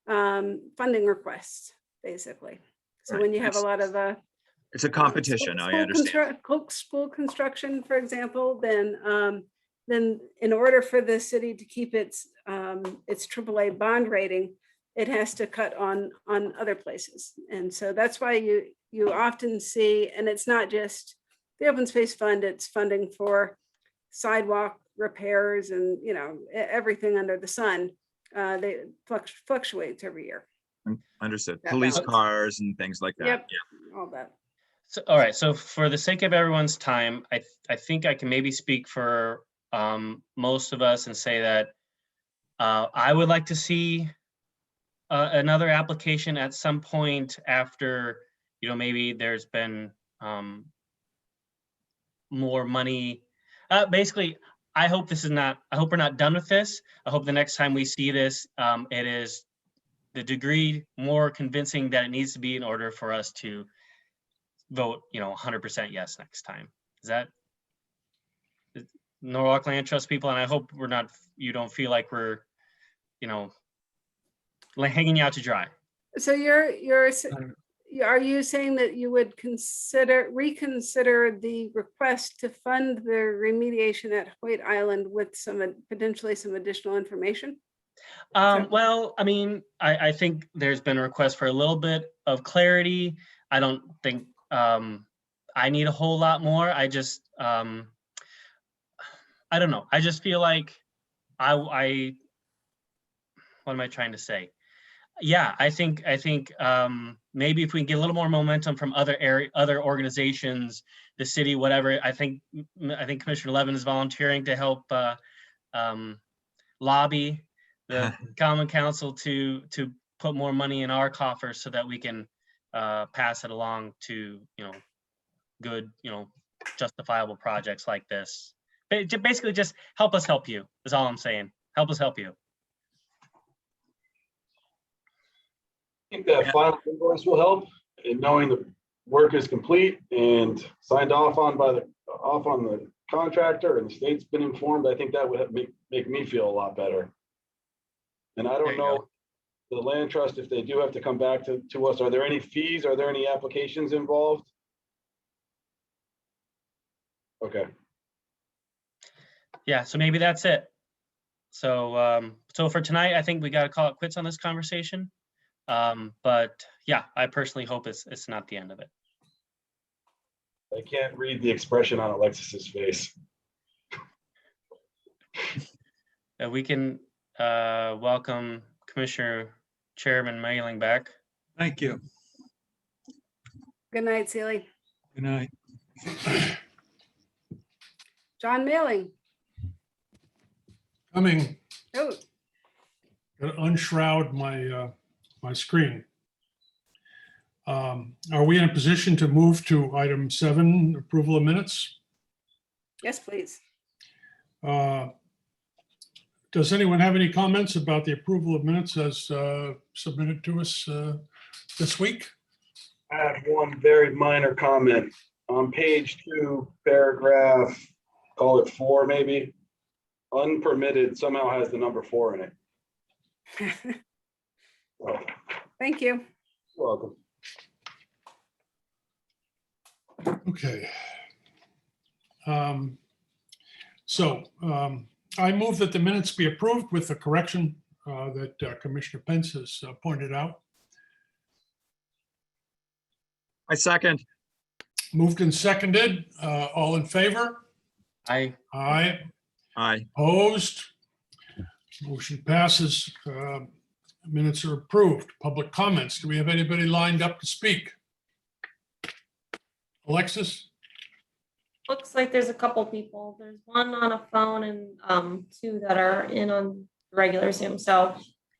funding requests, basically. So when you have a lot of It's a competition, I understand. school construction, for example, then in order for the city to keep its AAA bond rating, it has to cut on other places. And so that's why you often see, and it's not just the open space fund, it's funding for sidewalk repairs and, everything under the sun. They fluctuates every year. Understood. That Police balance. cars and things like that. Yep, Yeah. all that. So, all right, so for the sake of everyone's time, I think I can maybe speak for most of us and say that I would like to see another application at some point after, maybe there's been more money. Basically, I hope we're not done with this. I hope the next time we see this, it is the degree more convincing that it needs to be in order for us to vote, 100% yes next time. Is that Norwalk Land Trust people? And I hope you don't feel like we're, hanging you out to dry. So are you saying that you would reconsider the request to fund the remediation at Hoyt Island with potentially some additional information? Well, I mean, I think there's been a request for a little bit of clarity. I don't think I need a whole lot more. I just, I don't know. I just feel like what am I trying to say? Yeah, I think maybe if we can get a little more momentum from other organizations, the city, whatever. I think Commissioner Levin is volunteering to help lobby the Common Council to put more money in our coffers so that we can pass it along to good justifiable projects like this. Basically, just help us help you is all I'm saying. Help us help you. I think that final invoice will help in knowing the work is complete and signed off on the contractor and the state's been informed. I think that would make me feel a lot better. And I don't know, the land trust, if they do have to come back to us, are there any fees? Are there any applications involved? Okay. Yeah, so maybe that's it. So so for tonight, I think we got to call it quits on this conversation. But yeah, I personally hope it's not the end of it. I can't read the expression on Alexis's face. We can welcome Commissioner Chairman Mailing back. Thank you. Good night, Celie. Good night. John Mailing. Coming, Oh, gotta unshroud my screen. Are we in a position to move to item 7, approval of minutes? yes, please. Does anyone have any comments about the approval of minutes as submitted to us this week? I have one very minor comment. On page 2, paragraph, call it 4 maybe, unpermitted somehow has the number 4 in it. Thank you. Welcome. Okay. So I move that the minutes be approved with the correction that Commissioner Pence has pointed out. I second. Moved and seconded. All in favor? I, Aye. Aye. Opposed? Motion passes. Minutes are approved. Public comments. Do we have anybody lined up to speak? Alexis? Looks like there's a couple people. There's one on a phone and two that are in on regular Zoom. So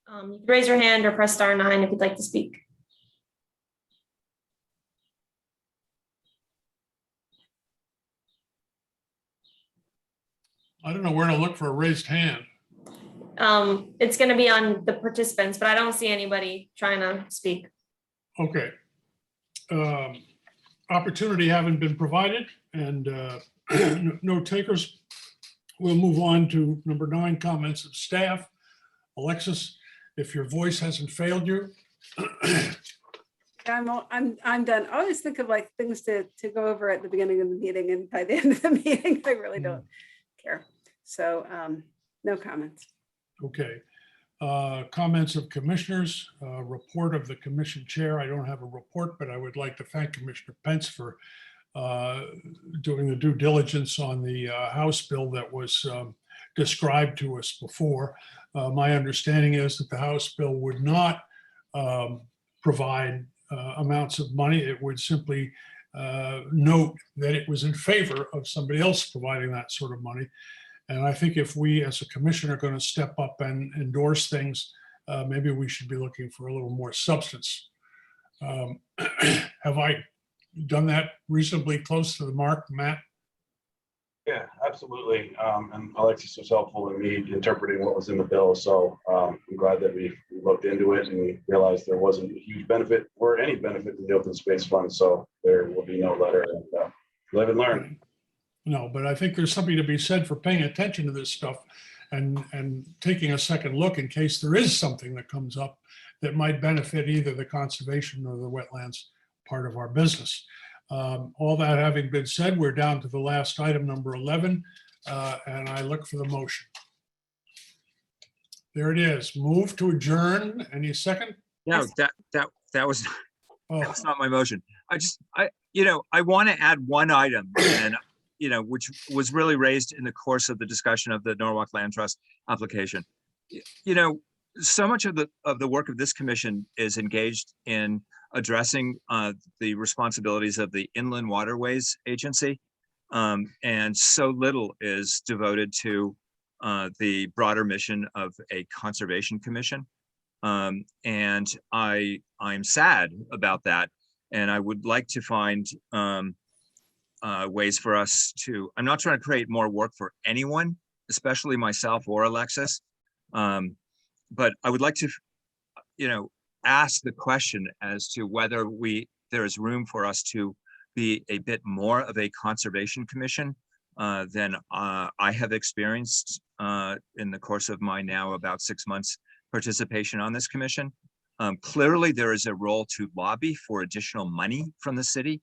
you can raise your hand or press *9 if you'd like to speak. I don't know where to look for a raised hand. It's going to be on the participants, but I don't see anybody trying to speak. Okay. Opportunity haven't been provided and no takers. We'll move on to number 9, comments of staff. Alexis, if your voice hasn't failed you. I'm done. I always think of like things to go over at the beginning of the meeting, and by the end of the meeting, I really don't care. So no comments. Okay. Comments of commissioners, report of the commission chair. I don't have a report, but I would like to thank Commissioner Pence for doing the due diligence on the House bill that was described to us before. My understanding is that the House bill would not provide amounts of money. It would simply note that it was in favor of somebody else providing that sort of money. And I think if we as a commission are going to step up and endorse things, maybe we should be looking for a little more substance. Have I done that reasonably close to the mark, Matt? Yeah, absolutely. And Alexis was helpful in me interpreting what was in the bill. So I'm glad that we looked into it and we realized there wasn't a huge benefit or any benefit to the open space fund. So there will be no letter, and live and learn. No, but I think there's something to be said for paying attention to this stuff and taking a second look in case there is something that comes up that might benefit either the conservation or the wetlands part of our business. All that having been said, we're down to the last item, number 11, and I look for the motion. There it is. Move to adjourn. Any second? No, that was not my motion. I want to add one item, and which was really raised in the course of the discussion of the Norwalk Land Trust application. So much of the work of this commission is engaged in addressing the responsibilities of the Inland Waterways Agency, and so little is devoted to the broader mission of a conservation commission. And I'm sad about that, and I would like to find ways for us to, I'm not trying to create more work for anyone, especially myself or Alexis. But I would like to, ask the question as to whether there is room for us to be a bit more of a conservation commission than I have experienced in the course of my now about 6 months participation on this commission. Clearly, there is a role to lobby for additional money from the city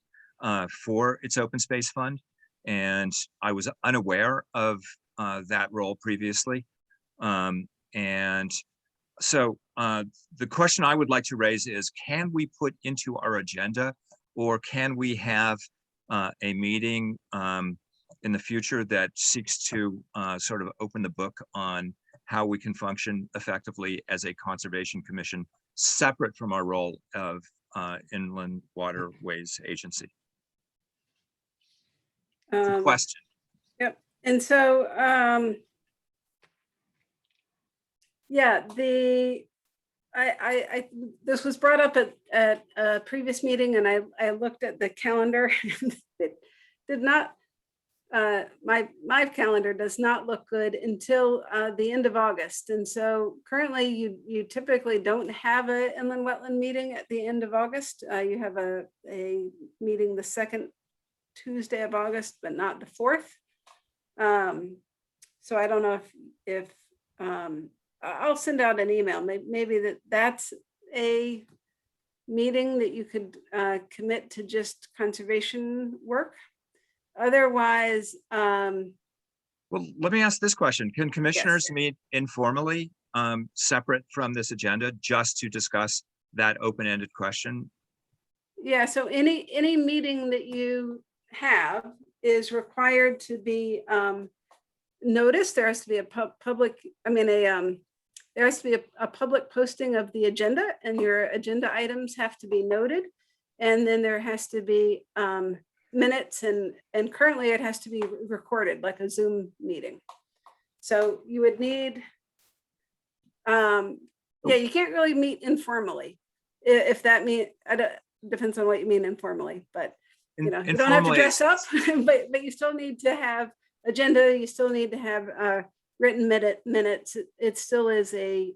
for its open space fund. And I was unaware of that role previously. And so the question I would like to raise is, can we put into our agenda, or can we have a meeting in the future that seeks to sort of open the book on how we can function effectively as a conservation commission, separate from our role of Inland Waterways Agency? Question. Yep. And so, yeah, this was brought up at a previous meeting, and I looked at the calendar and it did not, my calendar does not look good until the end of August. And so currently you typically don't have an inland wetland meeting at the end of August. You have a meeting the second Tuesday of August, but not the 4th. So I don't know if I'll send out an email. Maybe that's a meeting that you could commit to just conservation work. Otherwise, Well, let me ask this question. Can commissioners meet informally, separate from this agenda, just to discuss that open-ended question? yeah, so any meeting that you have is required to be noticed. There has to be a public, there has to be a public posting of the agenda, and your agenda items have to be noted. And then there has to be minutes, and currently it has to be recorded like a Zoom meeting. So you would need, yeah, you can't really meet informally. If that means, depends on what you mean informally, but you know, you don't have to dress up, but you still need to have agenda. You still need to have written minutes. It still is a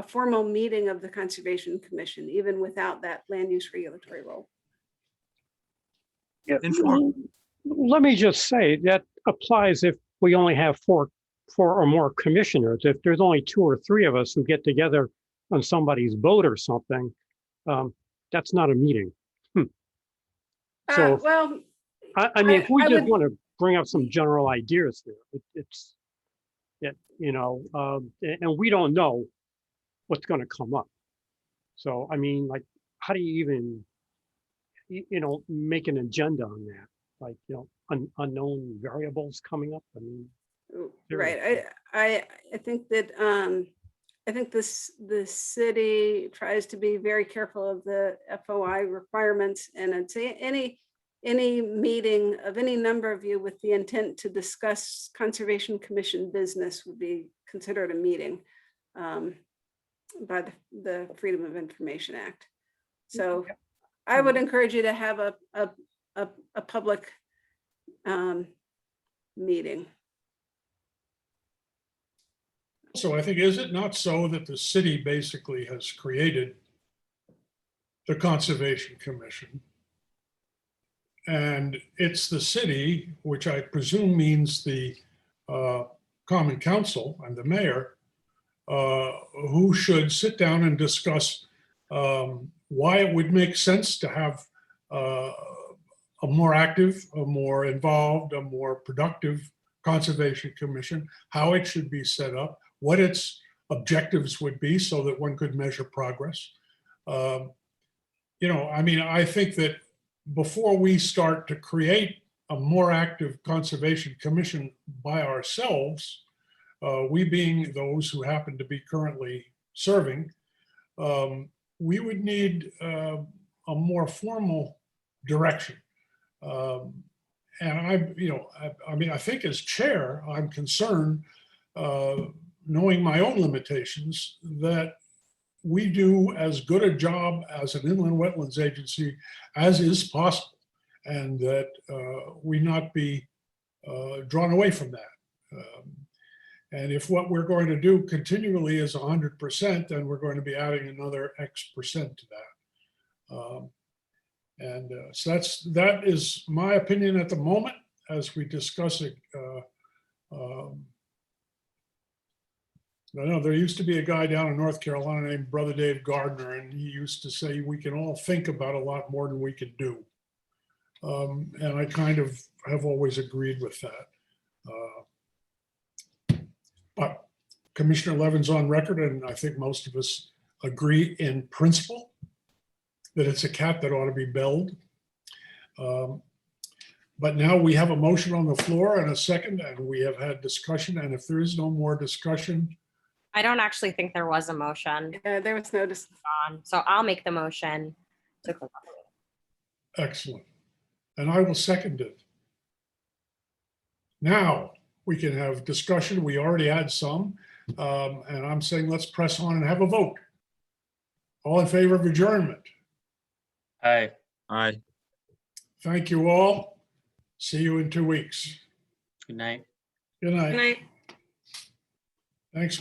formal meeting of the Conservation Commission, even without that land use regulatory role. Yeah, let me just say that applies if we only have four or more commissioners. If there's only 2 or 3 of us who get together on somebody's boat or something, that's not a meeting. So, well, I mean, if we I just would- want to bring up some general ideas here, it's, you know, and we don't know what's going to come up. So, I mean, like, how do you even, you know, make an agenda on that? Like, you know, unknown variables coming up. I mean, right. I think that I think the city tries to be very careful of the FOI requirements, and I'd say any meeting of any number of you with the intent to discuss Conservation Commission business would be considered a meeting by the Freedom of Information Act. So I would encourage you to have a public meeting. So I think, is it not so that the city basically has created the Conservation Commission? And it's the city, which I presume means the Common Council and the mayor, who should sit down and discuss why it would make sense to have a more active, a more involved, a more productive Conservation Commission, how it should be set up, what its objectives would be so that one could measure progress. You know, I mean, I think that before we start to create a more active Conservation Commission by ourselves, we being those who happen to be currently serving, we would need a more formal direction. And I mean, I think as chair, I'm concerned, knowing my own limitations, that we do as good a job as an inland wetlands agency as is possible, and that we not be drawn away from that. And if what we're going to do continually is 100%, then we're going to be adding another X% to that. So that is my opinion at the moment as we discuss it. I know there used to be a guy down in North Carolina named Brother Dave Gardner, and he used to say we can all think about a lot more than we can do. And I kind of have always agreed with that. But Commissioner Levin's on record, and I think most of us agree in principle that it's a cat that ought to be belled. But now we have a motion on the floor and a second, and we have had discussion. And if there is no more discussion, I don't actually think there was a motion. Yeah, there was no discussion. So I'll make the motion to close. excellent. And I will second it. Now we can have discussion. We already had some. And I'm saying let's press on and have a vote. All in favor of adjournment? Aye. Aye. Thank you all. See you in 2 weeks. Good night. Good night. Good night. Thanks.